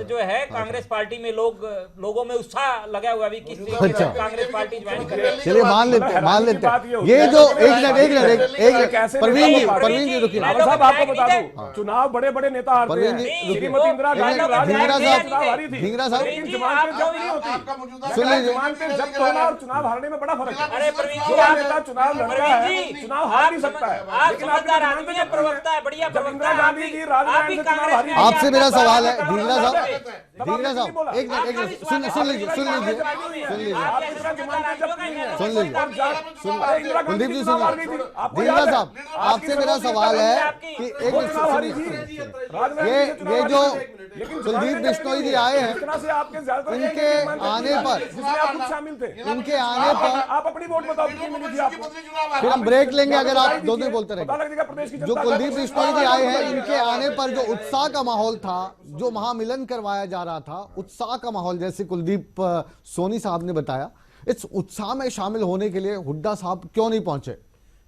जो है कांग्रेस पार्टी में लोगों में उत्साह लगा हुआ है किस कांग्रेस पार्टी ज्वाइन कर रहे हैं। चलिए मान लेते हैं ये जो एक परवीन जी रुकिए साहब, आपको बता दूं चुनाव बड़े बड़े नेता हारते हैं। श्रीमती इंदिरा गांधी चुनाव हारी थी, ढींगरा साहब लेकिन जमानतें जब्त नहीं होती। सुन लीजिए, जमानतें जब्त होना और चुनाव हारने में बड़ा फर्क है। अरे प्रवीण जी, जो नेता चुनाव लड़ रहा है चुनाव हार नहीं सकता है, आप लेकिन समझदार आदमी हैं, प्रवक्ता है, बढ़िया जब प्रवक्ता इंदिरा है। गांधी जी राजनारायण से चुनाव हारी, आपसे मेरा सवाल है ढींगरा साहब आप एक मिनट सुन लीजिए कुलदीप जी सुनिए। ढींगरा साहब आपसे मेरा सवाल है कि एक ये जो कुलदीप बिश्नोई जी आए हैं, इनके आने पर शामिल थे, इनके आने पर आप अपनी वोट बताओ कितनी मिली थी आपको? फिर हम ब्रेक लेंगे अगर आप दो दिन बोलते पता लग रहेंगे। जाएगा प्रदेश की जो जनता कुलदीप का। बिश्नोई जी आए हैं, इनके आने पर जो उत्साह का माहौल था, जो महामिलन करवाया जा रहा था, उत्साह का माहौल, जैसे कुलदीप सोनी साहब ने बताया, इस उत्साह में शामिल होने के लिए हुड्डा साहब क्यों नहीं पहुंचे?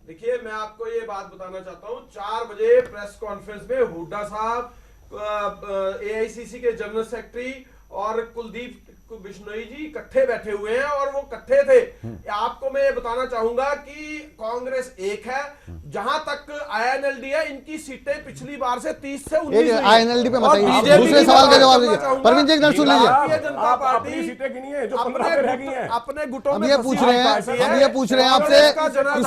देखिए मैं आपको ये बात बताना चाहता हूं, 4 बजे प्रेस कॉन्फ्रेंस में हुड्डा साहब, एआईसीसी के जनरल सेक्रेटरी और कुलदीप बिश्नोई जी इकट्ठे बैठे हुए हैं और वो इकट्ठे थे। आपको मैं ये बताना चाहूंगा कि कांग्रेस एक है, जहां तक आईएनएलडी है, इनकी सीटें पिछली बार से 30 से 19 आईएनएलडी पे बताइए, दूसरे सवाल का जवाब दीजिए। परवीन जी एक मिनट सुन लीजिए, भारतीय जनता पार्टी अपनी सीटें गिनी है जो 15 पे रह गई हैं। अपने गुटों हम में ये पूछ रहे हैं आपसे कि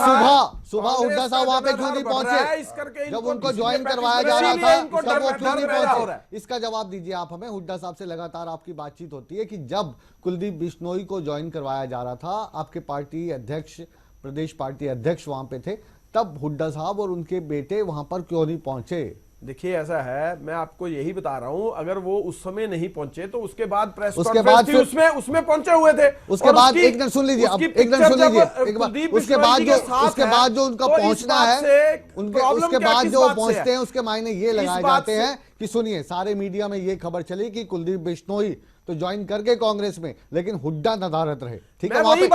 सुबह हुड्डा साहब वहां पे क्यों नहीं पहुंचे? जब उनको ज्वाइन करवाया जा रहा था तब वो क्यों नहीं पहुंचे? इसका जवाब दीजिए आप हमें। हुड्डा साहब से लगातार आपकी बातचीत होती है कि जब कुलदीप बिश्नोई को ज्वाइन करवाया जा रहा था, आपके पार्टी अध्यक्ष, प्रदेश पार्टी अध्यक्ष वहां पे थे, तब हुड्डा साहब और उनके बेटे वहां पर क्यों नहीं पहुंचे? देखिए ऐसा है, मैं आपको यही बता रहा हूं, अगर वो उस समय नहीं पहुंचे तो उसके बाद प्रेस उसके कॉन्फ्रेंस बाद थी, उसमें पहुंचे हुए थे। उसके बाद एक मिनट सुन लीजिए, अब एक मिनट सुन लीजिए, उसके बाद जो उनका पहुंचना है, उसके बाद जो पहुंचते हैं उसके मायने ये लगाए जाते हैं कि सुनिए, सारे मीडिया में ये खबर चली कि कुलदीप बिश्नोई तो ज्वाइन करके कांग्रेस में, लेकिन हुड्डा नदारत रहे। ठीक है, वहां पे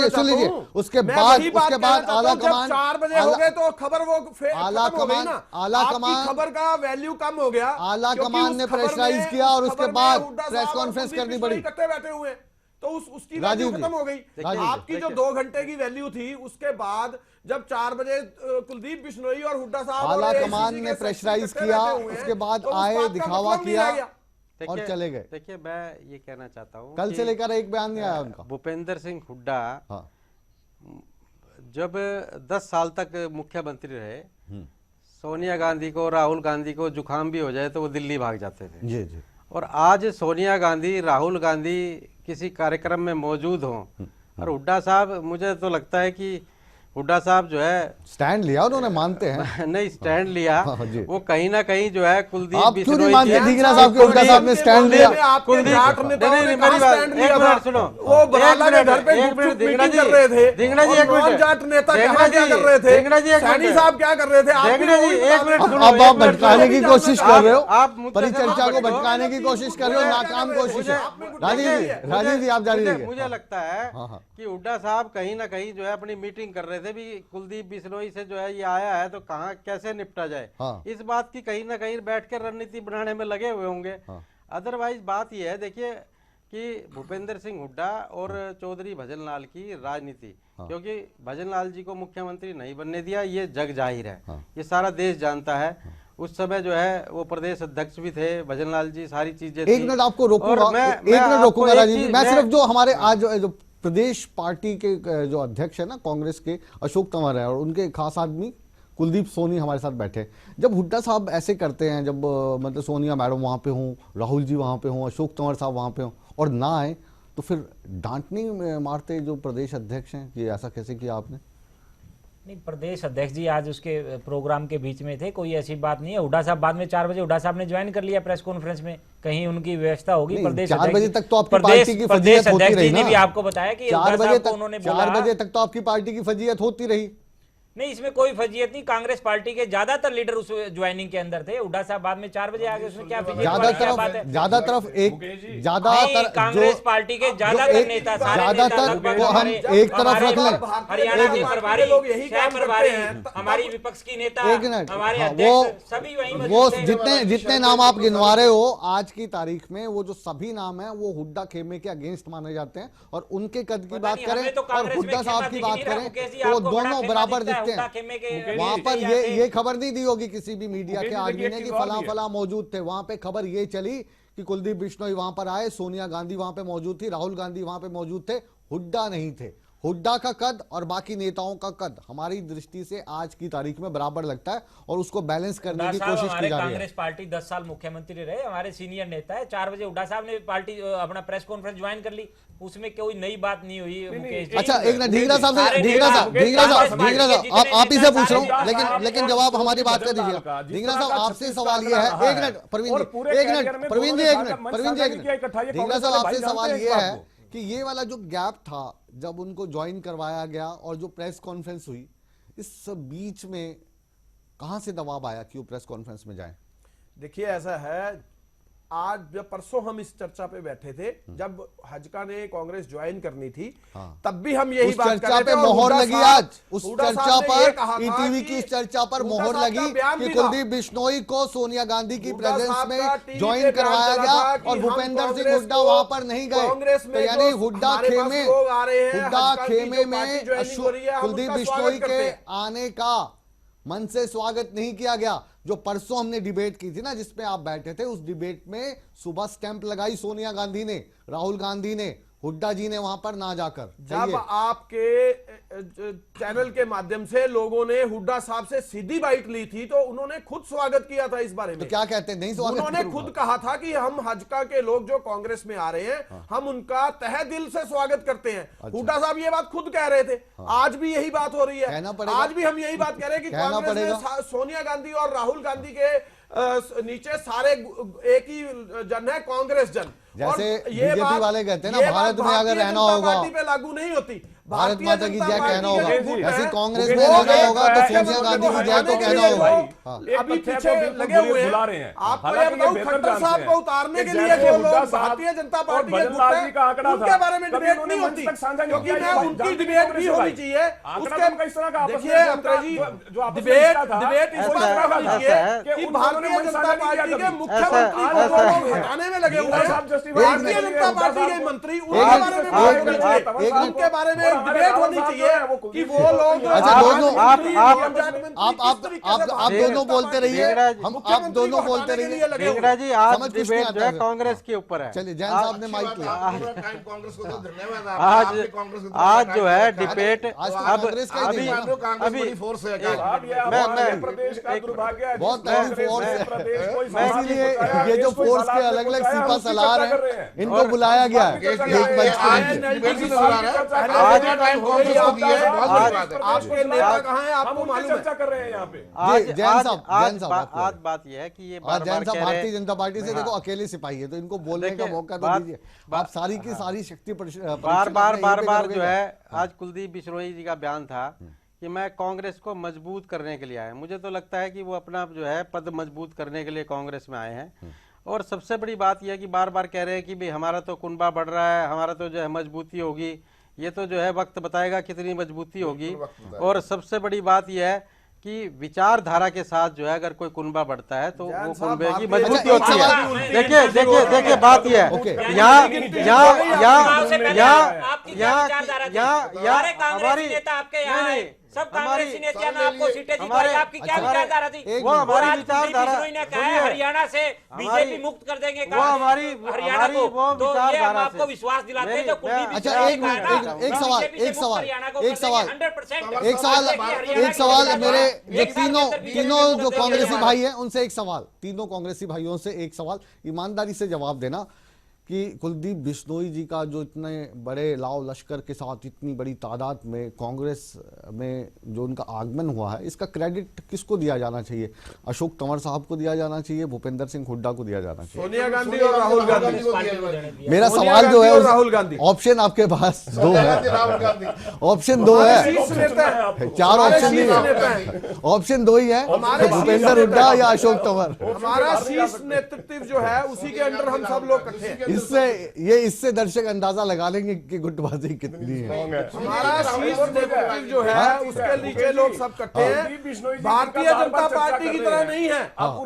सुन लीजिए। उसके बाद आला कमान 4 बजे हो गए तो खबर वो आला कमान खबर का वैल्यू कम हो गया। आला कमान ने प्रेशराइज किया और उसके बाद प्रेस कॉन्फ्रेंस करनी पड़ी। इकट्ठे बैठे हुए तो उसकी वैल्यू खत्म हो गई। आपकी जो 2 घंटे की वैल्यू थी, उसके बाद जब 4 बजे कुलदीप बिश्नोई और हुड्डा साहब आला कमान ने प्रेशराइज किया, उसके बाद आए, दिखावा किया और चले गए। देखिए मैं ये कहना चाहता हूँ, कल से लेकर एक बयान नहीं आया उनका। भूपेंद्र सिंह हुड्डा जब 10 साल तक मुख्यमंत्री रहे, सोनिया गांधी को, राहुल गांधी को जुकाम भी हो जाए तो वो दिल्ली भाग जाते थे। जी जी। और आज सोनिया गांधी, राहुल गांधी किसी कार्यक्रम में मौजूद हों और हुड्डा साहब, मुझे तो लगता है कि हुड्डा साहब जो है स्टैंड लिया उन्होंने, मानते हैं नहीं स्टैंड लिया, वो कहीं ना कहीं जो है कुलदीप आप क्यों नहीं मानते ढींगरा साहब के हुड्डा साहब ने स्टैंड लिया? मेरी बात एक मिनट सुनो, वो बराला के घर पे मीटिंग कर रहे थे। ढींगरा जी एक मिनट, जाट नेता क्या कर रहे थे? ढींगरा जी सैनी साहब क्या कर रहे थे? एक मिनट सुनो। अब आप भटकाने की कोशिश कर रहे हो, परिचर्चा को भटकाने की कोशिश कर रहे हो, नाकाम कोशिश है। राजीव जी आप जारी रहिए। मुझे लगता है कि हुड्डा साहब कहीं ना कहीं जो है अपनी मीटिंग कर रहे थे भी, कुलदीप बिश्नोई से जो है ये आया है तो कहाँ कैसे निपटा जाए, इस बात की कहीं ना कहीं बैठ कर रणनीति बनाने में लगे हुए होंगे। अदरवाइज बात यह है, देखिए कि भूपेंद्र सिंह हुड्डा और चौधरी भजन लाल की राजनीति, क्योंकि भजन लाल जी को मुख्यमंत्री नहीं बनने दिया, ये जग जाहिर है, ये सारा देश जानता है। उस समय जो है वो प्रदेश अध्यक्ष भी थे भजन लाल जी, सारी चीजें। एक मिनट आपको रोकूंगा, एक मिनट रोकूंगा राजीव जी। मैं सिर्फ जो हमारे आज जो प्रदेश पार्टी के जो अध्यक्ष है ना कांग्रेस के, अशोक तंवर है, और उनके खास आदमी कुलदीप सोनी हमारे साथ बैठे। जब हुड्डा साहब ऐसे करते हैं, जब मतलब सोनिया मैडम वहाँ पे हों, राहुल जी वहाँ पे हों, अशोक तंवर साहब वहाँ पे हों और ना आए, तो फिर डांटने मारते जो प्रदेश अध्यक्ष हैं कि ऐसा कैसे किया आपने? नहीं, प्रदेश अध्यक्ष जी आज उसके प्रोग्राम के बीच में थे, कोई ऐसी बात नहीं है। हुड्डा साहब बाद में 4 बजे हुड्डा साहब ने ज्वाइन कर लिया प्रेस कॉन्फ्रेंस में, कहीं उनकी व्यवस्था होगी। प्रदेश 4 बजे तक तो आपकी पार्टी की फजीयत होती रही ना। भी आपको बताया कि 4 बजे तक उन्होंने 4 बजे तक तो आपकी पार्टी की फजीयत होती रही। नहीं, इसमें कोई फजीयत नहीं। कांग्रेस पार्टी के ज्यादातर लीडर उस ज्वाइनिंग के अंदर थे। हुड्डा साहब बाद में 4 बजे आ गए, उसमें क्या फजीयत वाली क्या बात है? ज्यादातर कांग्रेस पार्टी के ज्यादातर नेता, सारे नेता लगभग हम एक तरफ रख लें, हरियाणा के प्रभारी, सह प्रभारी, हमारी विपक्ष की नेता, एक मिनट, हमारे हाँ, अध्यक्ष, सभी वही वो मौजूद थे। जितने नाम आप गिनवा रहे हो आज की तारीख में, वो जो सभी नाम है वो हुड्डा खेमे के अगेंस्ट माने जाते हैं। और उनके कद की बात करें और हुड्डा साहब की बात करें तो वो दोनों बराबर दिखते हैं। वहां पर ये खबर नहीं दी होगी किसी भी मीडिया के आदमी ने कि फला फला मौजूद थे। वहां पे खबर ये चली कि कुलदीप बिश्नोई वहां पर आए, सोनिया गांधी वहां पे मौजूद थी, राहुल गांधी वहां पे मौजूद थे, हुड्डा नहीं थे। हुड्डा का कद और बाकी नेताओं का कद हमारी दृष्टि से आज की तारीख में बराबर लगता है और उसको बैलेंस करने की कोशिश की जा रही है। कांग्रेस पार्टी 10 साल मुख्यमंत्री रहे, हमारे सीनियर नेता है। 4 बजे हुड्डा साहब ने पार्टी अपना प्रेस कॉन्फ्रेंस ज्वाइन कर ली, उसमें कोई नई बात नहीं हुई। मुकेश जी, अच्छा एक मिनट, ढींगरा साहब आप ही से पूछ रहा हूँ, लेकिन जवाब हमारी बात कर दीजिएगा। ढींगरा साहब आपसे सवाल ये है, एक मिनट प्रवीण जी, ढींगरा साहब आपसे सवाल ये है कि ये वाला जो गैप था जब उनको ज्वाइन करवाया गया और जो प्रेस कॉन्फ्रेंस हुई, इस बीच में कहां से दबाव आया कि वो प्रेस कॉन्फ्रेंस में जाएं? देखिए ऐसा है, आज जब परसों हम इस चर्चा पे बैठे थे, जब हजका ने कांग्रेस ज्वाइन करनी थी, तब भी हम यही बात कर रहे थे। पे मोहर लगी आज, उस चर्चा पर, ईटीवी की इस चर्चा पर मोहर लगी कि कुलदीप बिश्नोई को सोनिया गांधी की प्रेजेंस में ज्वाइन करवाया गया और भूपेंद्र सिंह हुड्डा वहां पर नहीं गए। तो यानी हुड्डा खेमे में कुलदीप बिश्नोई के आने का मन से स्वागत नहीं किया गया। जो परसों हमने डिबेट की थी ना, जिसमें आप बैठे थे, उस डिबेट में सुबह स्टैंप लगाई सोनिया गांधी ने, राहुल गांधी ने, हुड्डा जी ने वहां पर ना जाकर। जब आपके चैनल के माध्यम से लोगों ने हुड्डा साहब से सीधी बाइट ली थी तो उन्होंने खुद स्वागत किया था इस बारे में। तो क्या कहते हैं, नहीं स्वागत? उन्होंने खुद कहा था कि हम हजका के लोग जो कांग्रेस में आ रहे हैं, हम उनका तहे दिल से स्वागत करते हैं। हुड्डा साहब ये बात खुद कह रहे थे। आज भी यही बात हो रही है, आज भी हम यही बात कह रहे हैं कि कांग्रेस ने सोनिया गांधी और राहुल गांधी के नीचे सारे एक ही जन है, कांग्रेस जन। जैसे बीजेपी वाले कहते हैं ना, भारत में अगर रहना होगा पार्टी पे लागू नहीं होती, भारत माता की जय कहना होगा, ऐसे कांग्रेस में रहना होगा तो सोनिया गांधी की जय तो कहना होगा। अभी पीछे लगे हुए हैं। आपको ये बताऊं, खट्टर साहब को उतारने के लिए जो लोग भारतीय जनता पार्टी के उनके बारे में डिबेट नहीं होती, क्योंकि मैं उनकी डिबेट भी होनी चाहिए। देखिए अंग्रेजी डिबेट इस बात पर होनी चाहिए कि भारतीय जनता पार्टी के मुख्यमंत्री को हटाने में लगे हुए हैं, भारतीय जनता पार्टी के मंत्री उनके बारे में डिबेट होनी चाहिए कि वो लोग। अच्छा आप दोनों बोलते रहिए, हम आप दोनों बोलते रहिए। ढींगरा जी, आज डिबेट जो है कांग्रेस के ऊपर है। चलिए, जैन साहब ने माइक लिया। आज जो है डिबेट अभी फोर्स है, बहुत तगड़ी फोर्स है, इसीलिए ये जो फोर्स के अलग अलग सिपा सलार हैं, इनको बुलाया गया है। आपके नेता कहाँ हैं, आपको मालूम है? कर रहे हैं यहाँ पे। आज बात यह है कि ये जैन साहब भारतीय जनता पार्टी से देखो अकेले सिपाही है, तो इनको बोलने का मौका तो दीजिए। आप सारी की सारी शक्ति बार बार जो है, आज कुलदीप बिश्नोई जी का बयान था कि मैं कांग्रेस को मजबूत करने के लिए आया। मुझे तो लगता है कि वो अपना जो है पद मजबूत करने के लिए कांग्रेस में आए हैं। और सबसे बड़ी बात यह है कि बार बार कह रहे हैं कि भाई हमारा तो कुनबा बढ़ रहा है, हमारा तो जो है मजबूती होगी। ये तो जो है वक्त बताएगा कितनी मजबूती होगी। और सबसे बड़ी बात यह है कि विचारधारा के साथ जो है अगर कोई कुनबा बढ़ता है तो वो कुनबे की मजबूती होती है। देखिए बात यह है, हमारी सब कांग्रेसी नेता ने आपको सीटें जितवाई, आपकी क्या विचारधारा थी? वो हमारी विचारधारा ने कहा है हरियाणा से बीजेपी मुक्त कर देंगे हरियाणा को, तो ये हम आपको विश्वास दिलाते हैं। अच्छा एक सवाल मेरे जो तीनों जो कांग्रेसी भाई हैं उनसे एक सवाल, तीनों कांग्रेसी भाइयों से एक सवाल, ईमानदारी से जवाब देना कि कुलदीप बिश्नोई जी का जो इतने बड़े लाव लश्कर के साथ इतनी बड़ी तादाद में कांग्रेस में जो उनका आगमन हुआ है, इसका क्रेडिट किसको दिया जाना चाहिए? अशोक तंवर साहब को दिया जाना चाहिए, भूपेंद्र सिंह हुड्डा को दिया जाना चाहिए? सोनिया गांधी और राहुल गांधी। मेरा सवाल जो है राहुल गांधी ऑप्शन आपके पास दो है, ऑप्शन दो है, चार ऑप्शन नहीं है, ऑप्शन दो ही है, भूपेंद्र हुड्डा या अशोक तंवर। हमारा शीर्ष नेतृत्व जो है उसी के अंडर हम सब लोग इकट्ठे हैं। इससे दर्शक अंदाजा लगा लेंगे कि गुटबाजी कितनी है। हमारा शीर्ष नेतृत्व जो है उसके नीचे लोग सब इकट्ठे हैं। भारतीय जनता पार्टी की तरह नहीं है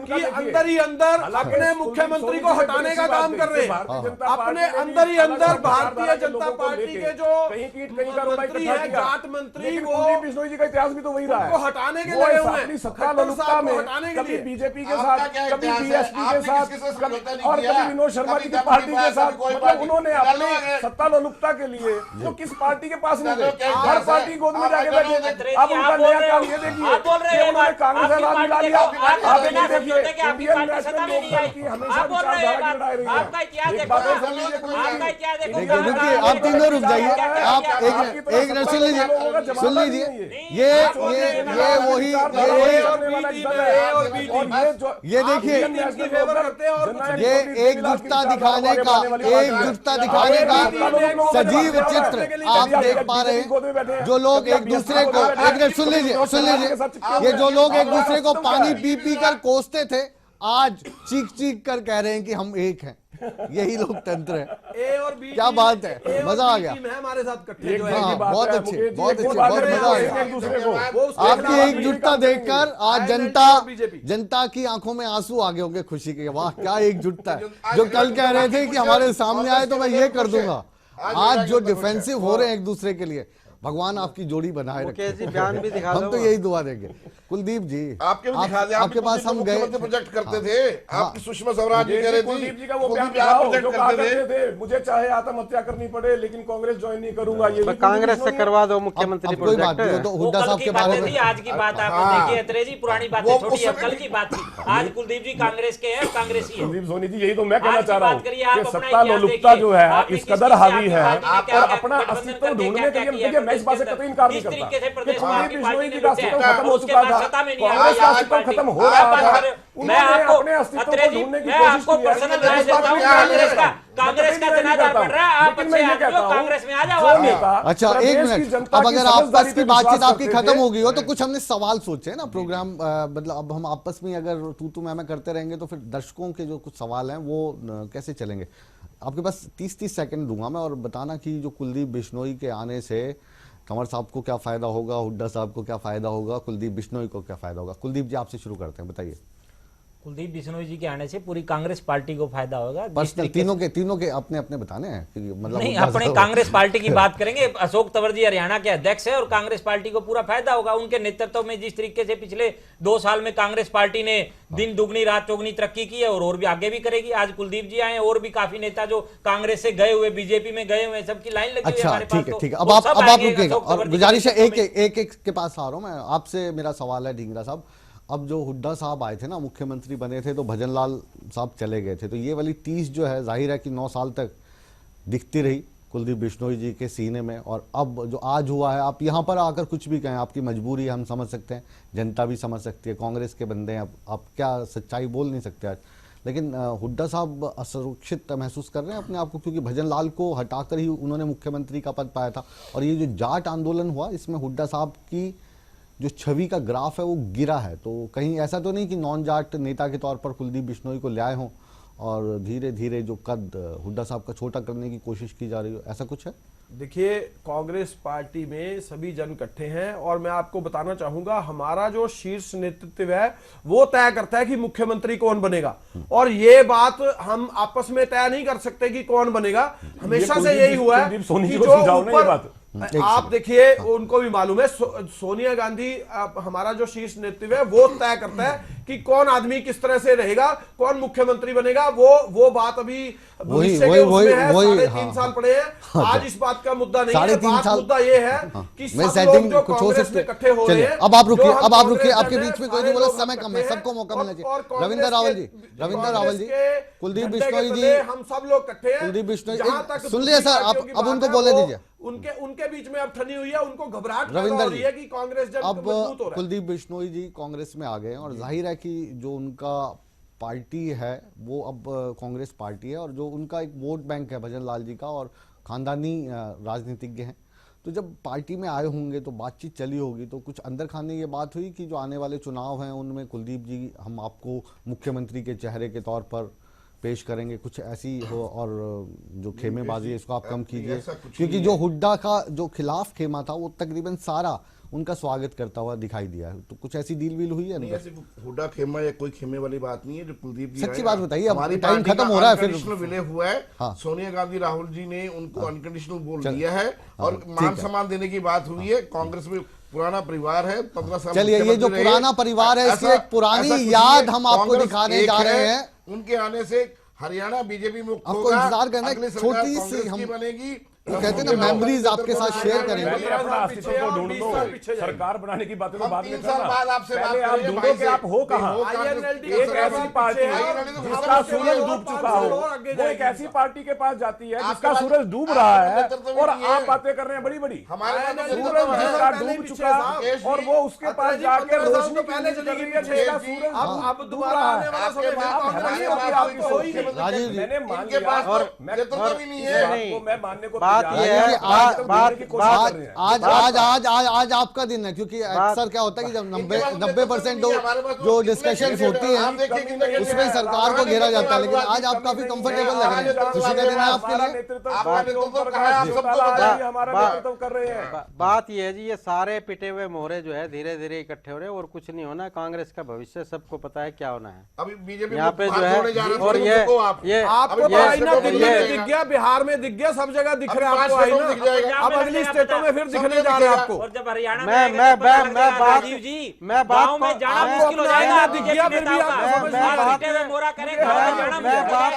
कि अंदर ही अंदर अपने मुख्यमंत्री को हटाने का काम कर रहे हैं। अपने अंदर ही अंदर भारतीय जनता पार्टी के जो मंत्री है, जाट मंत्री, वो बिश्नोई जी का इतिहास भी तो वही रहा उनको है। हटाने के लगे हुए हैं। सत्ता लोलुपता में कभी बीजेपी के साथ, कभी बीएसपी के साथ, और कभी विनोद शर्मा जी की पार्टी के साथ, मतलब उन्होंने अपने सत्ता लोलुपता के लिए तो किस पार्टी के पास नहीं गए, हर पार्टी गोद में जाके बैठे। अब उनका नया काम ये देखिए कि उन्होंने कांग्रेस का लाभ मिला लिया। आप ये देखिए इंडियन नेशनल लोकदल की हमेशा विचारधारा की लड़ाई रही है। एक बात और सुन लीजिए, रुकिए, आप तीनों रुक जाइए, आप एक मिनट सुन लीजिए, ये देखिए, ये एकजुटता दिखाने का सजीव चित्र आप देख पा रहे हैं। जो लोग एक दूसरे को, एक मिनट सुन लीजिए, ये जो लोग एक दूसरे को पानी पी पी कर कोसते थे, आज चीख चीख कर कह रहे हैं कि हम एक हैं। यही लोकतंत्र है। ए और बी क्या बात है, मजा आ गया। हमारे साथ इकट्ठे जो है, बहुत अच्छे, बहुत मजा आ गया। आपकी एकजुटता देखकर आज जनता की आंखों में आंसू आ गए होंगे खुशी के। वाह क्या एकजुटता है। जो कल कह रहे थे कि हमारे सामने आए तो मैं ये कर दूंगा, आज जो डिफेंसिव हो रहे हैं एक दूसरे के लिए, भगवान आपकी जोड़ी बनाए रखे। बयान भी दिखा हम तो यही दुआ देंगे। कुलदीप जी आपके पास हम गए प्रोजेक्ट करते थे, आपकी सुषमा स्वराज जी कह रही थी, कुलदीप जी का वो बयान दिखाओ जो कहा करते थे मुझे चाहे आत्महत्या करनी पड़े लेकिन कांग्रेस ज्वाइन नहीं करूंगा। ये भी कांग्रेस से करवा दो मुख्यमंत्री कोई बात नहीं, तो हुड्डा साहब के बारे में आज की बात आप देखिए, अत्रे जी पुरानी बातें छोड़िए, अब कल की बात थी। आज कुलदीप जी कांग्रेस के हैं, कांग्रेसी है। कुलदीप सोनी जी, यही तो मैं कहना चाह रहा हूँ कि कि सत्ता लोलुपता जो है इस कदर हावी है और अपना अस्तित्व ढूंढने के लिए, देखिए मैं इस बात से कतई इनकार नहीं करता कि कुलदीप बिश्नोई जी का अस्तित्व खत्म हो चुका था, कांग्रेस का अस्तित्व खत्म हो रहा था। मैं आपको पर्सनल राय देता हूं, कांग्रेस का जनाजा पड़ रहा है, आप अच्छे आदमी हो, कांग्रेस में आ जाओ। अच्छा एक मिनट, अब अगर आपस की बातचीत आपकी खत्म हो गई हो तो कुछ हमने सवाल सोचे हैं ना प्रोग्राम, मतलब अब हम आपस में अगर तू मैं करते रहेंगे तो फिर दर्शकों के जो कुछ सवाल हैं वो कैसे चलेंगे। आपके पास 30 सेकंड दूंगा मैं, और बताना कि जो कुलदीप बिश्नोई के आने से कंवर साहब को क्या फायदा होगा, हुड्डा साहब को क्या फायदा होगा, कुलदीप बिश्नोई को क्या फायदा होगा। कुलदीप जी आपसे शुरू करते हैं, बताइए। कुलदीप बिश्नोई जी के आने से पूरी कांग्रेस पार्टी को फायदा होगा। पर्सनल तीनों के अपने अपने बताने हैं कि मतलब नहीं, अपने कांग्रेस पार्टी की बात करेंगे। अशोक तंवर जी हरियाणा के अध्यक्ष है और कांग्रेस पार्टी को पूरा फायदा होगा। उनके नेतृत्व में जिस तरीके से पिछले 2 साल में कांग्रेस पार्टी ने दिन दुगनी रात चौगनी तरक्की की है और भी आगे भी करेगी। आज कुलदीप जी आए और भी काफी नेता जो कांग्रेस से गए हुए, बीजेपी में गए हुए, सबकी लाइन लगी हुई है हमारे पास। ठीक है, अब आप रुकिएगा और गुजारिश है, एक के पास आ रहा हूं मैं। आपसे मेरा सवाल है ढींगरा साहब, अब जो हुड्डा साहब आए थे ना, मुख्यमंत्री बने थे तो भजनलाल साहब चले गए थे, तो ये वाली 30 जो है जाहिर है कि 9 साल तक दिखती रही कुलदीप बिश्नोई जी के सीने में, और अब जो आज हुआ है, आप यहाँ पर आकर कुछ भी कहें, आपकी मजबूरी हम समझ सकते हैं, जनता भी समझ सकती है, कांग्रेस के बंदे हैं, अब आप क्या सच्चाई बोल नहीं सकते आज, लेकिन हुड्डा साहब असुरक्षित महसूस कर रहे हैं अपने आप को, क्योंकि भजनलाल को हटाकर ही उन्होंने मुख्यमंत्री का पद पाया था, और ये जो जाट आंदोलन हुआ इसमें हुड्डा साहब की जो छवि का ग्राफ है वो गिरा है। तो कहीं ऐसा तो नहीं कि नॉन जाट नेता के तौर पर कुलदीप बिश्नोई को ले आए हों और धीरे धीरे जो कद हुड्डा साहब का छोटा करने की कोशिश की जा रही हो, ऐसा कुछ है? देखिए, कांग्रेस पार्टी में सभी जन इकट्ठे हैं और मैं आपको बताना चाहूंगा, हमारा जो शीर्ष नेतृत्व है वो तय करता है कि मुख्यमंत्री कौन बनेगा, और ये बात हम आपस में तय नहीं कर सकते कि कौन बनेगा। हमेशा से यही हुआ है कि जो ऊपर आप देखिए, उनको भी मालूम है, सोनिया गांधी हमारा जो शीर्ष नेतृत्व है वो तय करता है कि कौन आदमी किस तरह से रहेगा, कौन मुख्यमंत्री बनेगा, वो बात अभी भविष्य के उसमें है। 3.5 साल पड़े हैं। आज इस बात का मुद्दा नहीं है। मुद्दा ये है कि सब लोग जो कांग्रेस में इकट्ठे हो रहे हैं। अब आप रुकिए, आपके बीच में कोई नहीं बोला, समय कम है, सबको मौका मिलना चाहिए। रविंदर रावल जी, कुलदीप बिश्नोई जी, हम सब लोग इकट्ठे हैं। कुलदीप बिश्नोई तक सुन लिया सर, आप अब उनको बोलने दीजिए। उनके बीच में अब ठनी हुई है, उनको घबराहट रविंदर हो रही है कि कांग्रेस जब अब मजबूत हो रहा है। कुलदीप बिश्नोई जी कांग्रेस में आ गए हैं और जाहिर है कि जो उनका पार्टी है वो अब कांग्रेस पार्टी है और जो उनका एक वोट बैंक है भजन लाल जी का और खानदानी राजनीतिज्ञ हैं, तो जब पार्टी में आए होंगे तो बातचीत चली होगी, तो कुछ अंदर खाने ये बात हुई कि जो आने वाले चुनाव हैं उनमें कुलदीप जी हम आपको मुख्यमंत्री के चेहरे के तौर पर पेश करेंगे, कुछ ऐसी हो, और जो खेमेबाजी है इसको आप कम कीजिए, क्योंकि जो हुड्डा का जो खिलाफ खेमा था वो तकरीबन सारा उनका स्वागत करता हुआ दिखाई दिया है। तो कुछ ऐसी डील वील हुई है? नहीं, ऐसे हुड्डा खेमा या कोई खेमे वाली बात नहीं है। जो कुलदीप जी सच्ची बात बताइए, हमारी टाइम खत्म हो रहा है, फिर विलय हुआ है। हाँ। सोनिया गांधी राहुल जी ने उनको अनकंडीशनल बोल दिया है और मान सम्मान देने की बात हुई है। कांग्रेस में पुराना परिवार है, 15 साल। चलिए, ये जो पुराना परिवार है इसकी एक पुरानी याद हम आपको दिखाने जा रहे हैं। उनके आने से हरियाणा बीजेपी मुक्त आपको होगा, इंतजार करना है, अगली सरकार छोटी सी कांग्रेस हम की बनेगी। वो कहते हैं ना, मेमोरीज आपके साथ शेयर करेंगे। पहले अपना अस्तित्व को ढूंढ दो, सरकार बनाने की बातें तो बाद में 3 साल बाद करना। आपसे पहले बात आप करेंगे ढूंढो कि आप हो कहाँ। एक ऐसी पार्टी जिसका सूरज डूब चुका हो, वो एक ऐसी पार्टी के पास जाती है जिसका सूरज डूब रहा है और आप बातें कर रहे हैं बड़ी बड़ी। सूरज जिसका डूब चुका और वो उसके पास जाकर रोशनी पहले चली गई है जिसका सूरज अब दोबारा आने वाला समय राजीव जी, मैंने मान लिया और मैं मानने को आज आपका दिन है, क्योंकि अक्सर क्या होता है कि जब 90% जो डिस्कशंस होती हैं उसमें सरकार को घेरा जाता है, लेकिन आज आप काफी कंफर्टेबल लग रहे हैं। खुशी का दिन है आपके लिए। बात यह है जी, ये सारे पिटे हुए मोहरे जो है धीरे धीरे इकट्ठे हो रहे हैं और कुछ नहीं होना। कांग्रेस का भविष्य सबको पता है क्या होना है। अभी बीजेपी यहाँ पे जो है और ये आपको दिख गया, बिहार में दिख गया, सब जगह दिख रहा है आपको आईना। अब अगली स्टेटों में फिर दिखने जा रहा है आपको। और जब हरियाणा में राजीव जी मैं गांव में जाना मुश्किल हो जाएगा। दिख गया, फिर भी आप मोरा करेगा,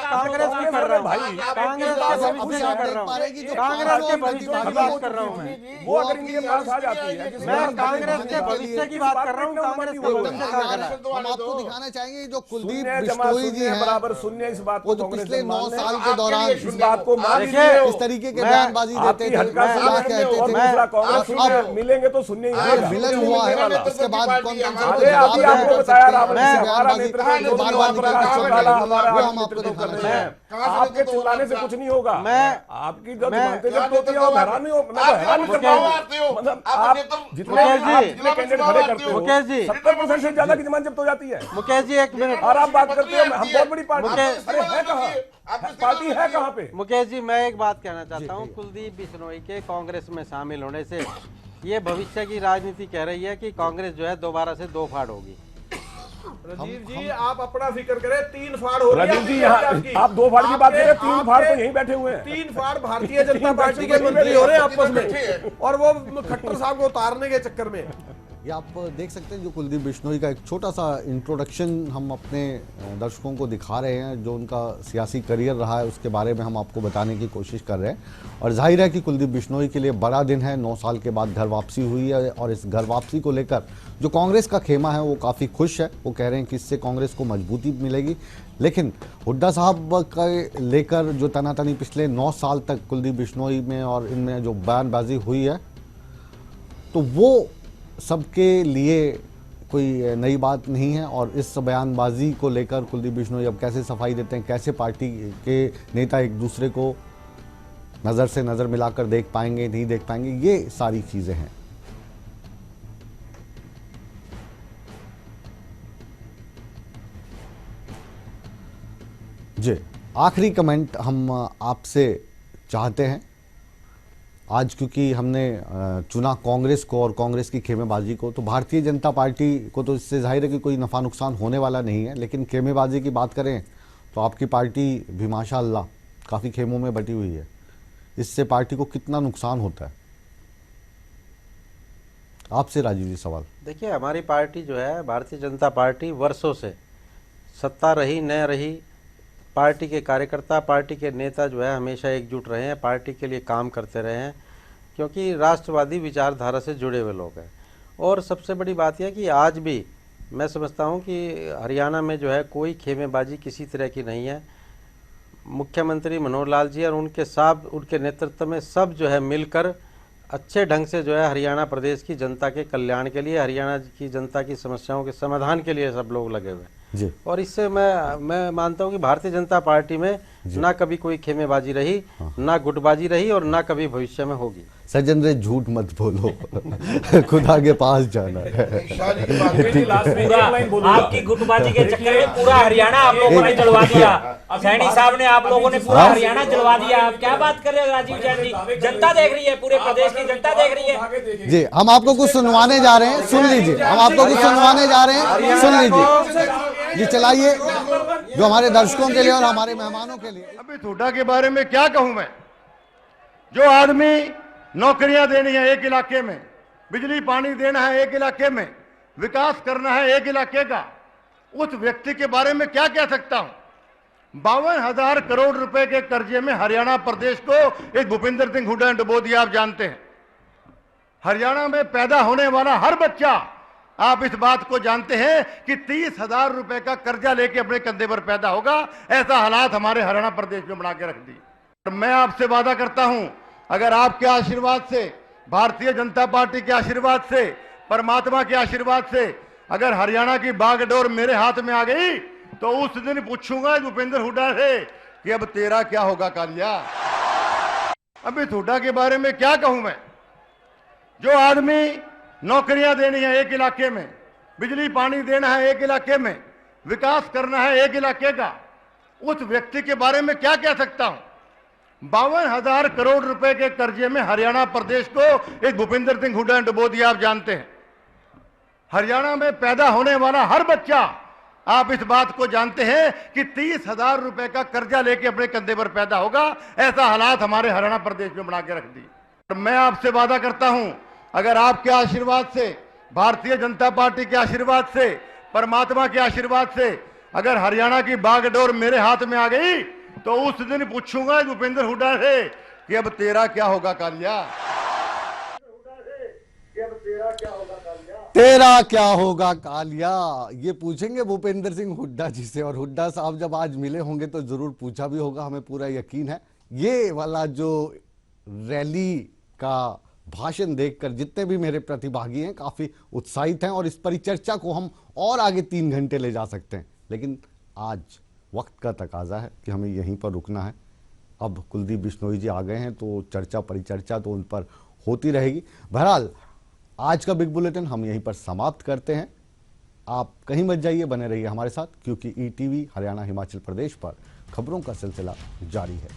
कांग्रेस की कर रहा हूँ भाई, कांग्रेस के भविष्य की कर रहा हूँ, कांग्रेस के भविष्य की बात कर रहा हूँ मैं। वो अगर इनके पास आ जाती है, मैं कांग्रेस के भविष्य की बात कर रहा हूँ। कांग्रेस के भविष्य का कर रहा है। हम आपको दिखाना चाहेंगे जो कुलदीप सुनिए बिश्नोई जी हैं, बराबर सुनिए इस बात वो को। जो पिछले 9 कांग्रेस साल के दौरान इस बात को मान देखिए, लीजिए। इस तरीके के बयानबाजी देते थे, हल्का सा क्या कहते और थे, दूसरा कांग्रेस सुनिए, अब मिलेंगे तो सुनने विलन हुआ है, उसके बाद कौन कौन सा अरे अभी आपको बताया रावल मैं से हमारा नेतृत्व बार-बार हमारा वो हम आपको दिखाना चाहेंगे। आपके चिल्लाने से कुछ नहीं होगा। मैं आपकी जब मानते जब होती है आप हैरान नहीं हो, मैं तो हैरान कर पाऊँ। मतलब आप जितने कैंडिडेट खड़े करते हो, मुकेश जी 70% से ज्यादा की डिमांड जब तो जाती है। मुकेश जी एक मिनट, और आप बात करते हो हम बहुत बड़ी पार्टी, मुकेश- अरे है कहाँ पार्टी, है कहाँ पे? मुकेश जी मैं एक बात कहना चाहता हूँ। कुलदीप बिश्नोई के कांग्रेस में शामिल होने से ये भविष्य की राजनीति कह रही है कि कांग्रेस जो है दोबारा से 2 फाड़ होगी। राजीव जी आप अपना फिक्र करें, 3 फाड़ हो रही है। राजीव जी यहाँ आप 2 फाड़ की बात कर रहे हैं, 3 फाड़ तो यहीं बैठे हुए हैं। 3 फाड़ भारतीय जनता पार्टी के मंत्री हो रहे हैं आपस में, और वो खट्टर साहब को उतारने के चक्कर में। ये आप देख सकते हैं जो कुलदीप बिश्नोई का एक छोटा सा इंट्रोडक्शन हम अपने दर्शकों को दिखा रहे हैं, जो उनका सियासी करियर रहा है उसके बारे में हम आपको बताने की कोशिश कर रहे हैं। और जाहिर है कि कुलदीप बिश्नोई के लिए बड़ा दिन है, 9 साल के बाद घर वापसी हुई है और इस घर वापसी को लेकर जो कांग्रेस का खेमा है वो काफ़ी खुश है। वो कह रहे हैं कि इससे कांग्रेस को मजबूती मिलेगी। लेकिन हुड्डा साहब का लेकर जो तनातनी पिछले 9 साल तक कुलदीप बिश्नोई में और इनमें जो बयानबाजी हुई है, तो वो सबके लिए कोई नई बात नहीं है। और इस बयानबाजी को लेकर कुलदीप बिश्नोई अब कैसे सफाई देते हैं, कैसे पार्टी के नेता एक दूसरे को नज़र से नज़र मिलाकर देख पाएंगे, नहीं देख पाएंगे, ये सारी चीज़ें हैं। जी, आखिरी कमेंट हम आपसे चाहते हैं। आज क्योंकि हमने चुना कांग्रेस को और कांग्रेस की खेमेबाजी को, तो भारतीय जनता पार्टी को तो इससे जाहिर है कि कोई नफ़ा नुकसान होने वाला नहीं है। लेकिन खेमेबाजी की बात करें तो आपकी पार्टी भी माशाअल्लाह काफ़ी खेमों में बटी हुई है। इससे पार्टी को कितना नुकसान होता है? आपसे राजीव जी सवाल। देखिए, हमारी पार्टी जो है भारतीय जनता पार्टी वर्षों से सत्ता रही न रही, पार्टी के कार्यकर्ता, पार्टी के नेता जो है हमेशा एकजुट रहे हैं, पार्टी के लिए काम करते रहे हैं, क्योंकि राष्ट्रवादी विचारधारा से जुड़े हुए लोग हैं। और सबसे बड़ी बात यह कि आज भी मैं समझता हूं कि हरियाणा में जो है कोई खेमेबाजी किसी तरह की नहीं है। मुख्यमंत्री मनोहर लाल जी और उनके नेतृत्व में सब जो है मिलकर अच्छे ढंग से जो है हरियाणा प्रदेश की जनता के कल्याण के लिए, हरियाणा की जनता की समस्याओं के समाधान के लिए सब लोग लगे हुए हैं। जी। और इससे मैं मानता हूं कि भारतीय जनता पार्टी में ना कभी कोई खेमेबाजी रही, ना गुटबाजी रही और ना कभी भविष्य में होगी। सजेंद्र झूठ मत बोलो, खुदा के पास जाना है। आपकी गुटबाजी के चक्कर में पूरा हरियाणा आप लोगों ने जलवा दिया। सैनी साहब ने, आप लोगों ने पूरा हरियाणा जलवा दिया। आप क्या बात कर रहे हो राजीव जैन जी? जनता देख रही है, पूरे प्रदेश की जनता देख रही है। जी, हम आपको कुछ सुनवाने जा रहे हैं, सुन लीजिए। हम आपको कुछ सुनवाने जा रहे हैं, सुन लीजिए। जी चलाइए, जो हमारे दर्शकों के लिए और हमारे मेहमानों के लिए। अभी हुड्डा के बारे में क्या कहूं मैं? जो आदमी नौकरियां देनी है एक इलाके में, बिजली पानी देना है एक इलाके में, विकास करना है एक इलाके का, उस व्यक्ति के बारे में क्या कह सकता हूं? 52,000 करोड़ रुपए के कर्जे में हरियाणा प्रदेश को एक भूपेंद्र सिंह हुड्डा ने डुबो दिया। आप जानते हैं, हरियाणा में पैदा होने वाला हर बच्चा, आप इस बात को जानते हैं कि 30,000 रुपए का कर्जा लेके अपने कंधे पर पैदा होगा। ऐसा हालात हमारे हरियाणा प्रदेश में बना के रख दिए। मैं आपसे वादा करता हूं, अगर आपके आशीर्वाद से, भारतीय जनता पार्टी के आशीर्वाद से, परमात्मा के आशीर्वाद से अगर हरियाणा की बागडोर मेरे हाथ में आ गई तो उस दिन पूछूंगा भूपेंद्र हुड्डा से कि अब तेरा क्या होगा कालिया। अभी हुड्डा के बारे में क्या कहूं मैं? जो आदमी नौकरियां देनी है एक इलाके में, बिजली पानी देना है एक इलाके में, विकास करना है एक इलाके का, उस व्यक्ति के बारे में क्या कह सकता हूं? 52,000 करोड़ रुपए के कर्जे में हरियाणा प्रदेश को एक भूपेंद्र सिंह हुड्डा ने डुबो दिया। आप जानते हैं, हरियाणा में पैदा होने वाला हर बच्चा, आप इस बात को जानते हैं कि 30,000 रुपए का कर्जा लेके अपने कंधे पर पैदा होगा। ऐसा हालात हमारे हरियाणा प्रदेश में बना के रख दिए। मैं आपसे वादा करता हूं, अगर आपके आशीर्वाद से, भारतीय जनता पार्टी के आशीर्वाद से, परमात्मा के आशीर्वाद से अगर हरियाणा की बागडोर मेरे हाथ में आ गई तो उस दिन पूछूंगा भूपेंद्र हुड्डा से कि अब तेरा क्या होगा कालिया। तेरा क्या होगा कालिया, ये पूछेंगे भूपेंद्र सिंह हुड्डा जी से। और हुड्डा साहब जब आज मिले होंगे तो जरूर पूछा भी होगा, हमें पूरा यकीन है। ये वाला जो रैली का भाषण देखकर जितने भी मेरे प्रतिभागी हैं काफी उत्साहित हैं और इस परिचर्चा को हम और आगे 3 घंटे ले जा सकते हैं, लेकिन आज वक्त का तकाजा है कि हमें यहीं पर रुकना है। अब कुलदीप बिश्नोई जी आ गए हैं तो चर्चा परिचर्चा तो उन पर होती रहेगी। बहरहाल आज का बिग बुलेटिन हम यहीं पर समाप्त करते हैं। आप कहीं मत जाइए, बने रहिए हमारे साथ, क्योंकि ईटीवी हरियाणा हिमाचल प्रदेश पर खबरों का सिलसिला जारी है।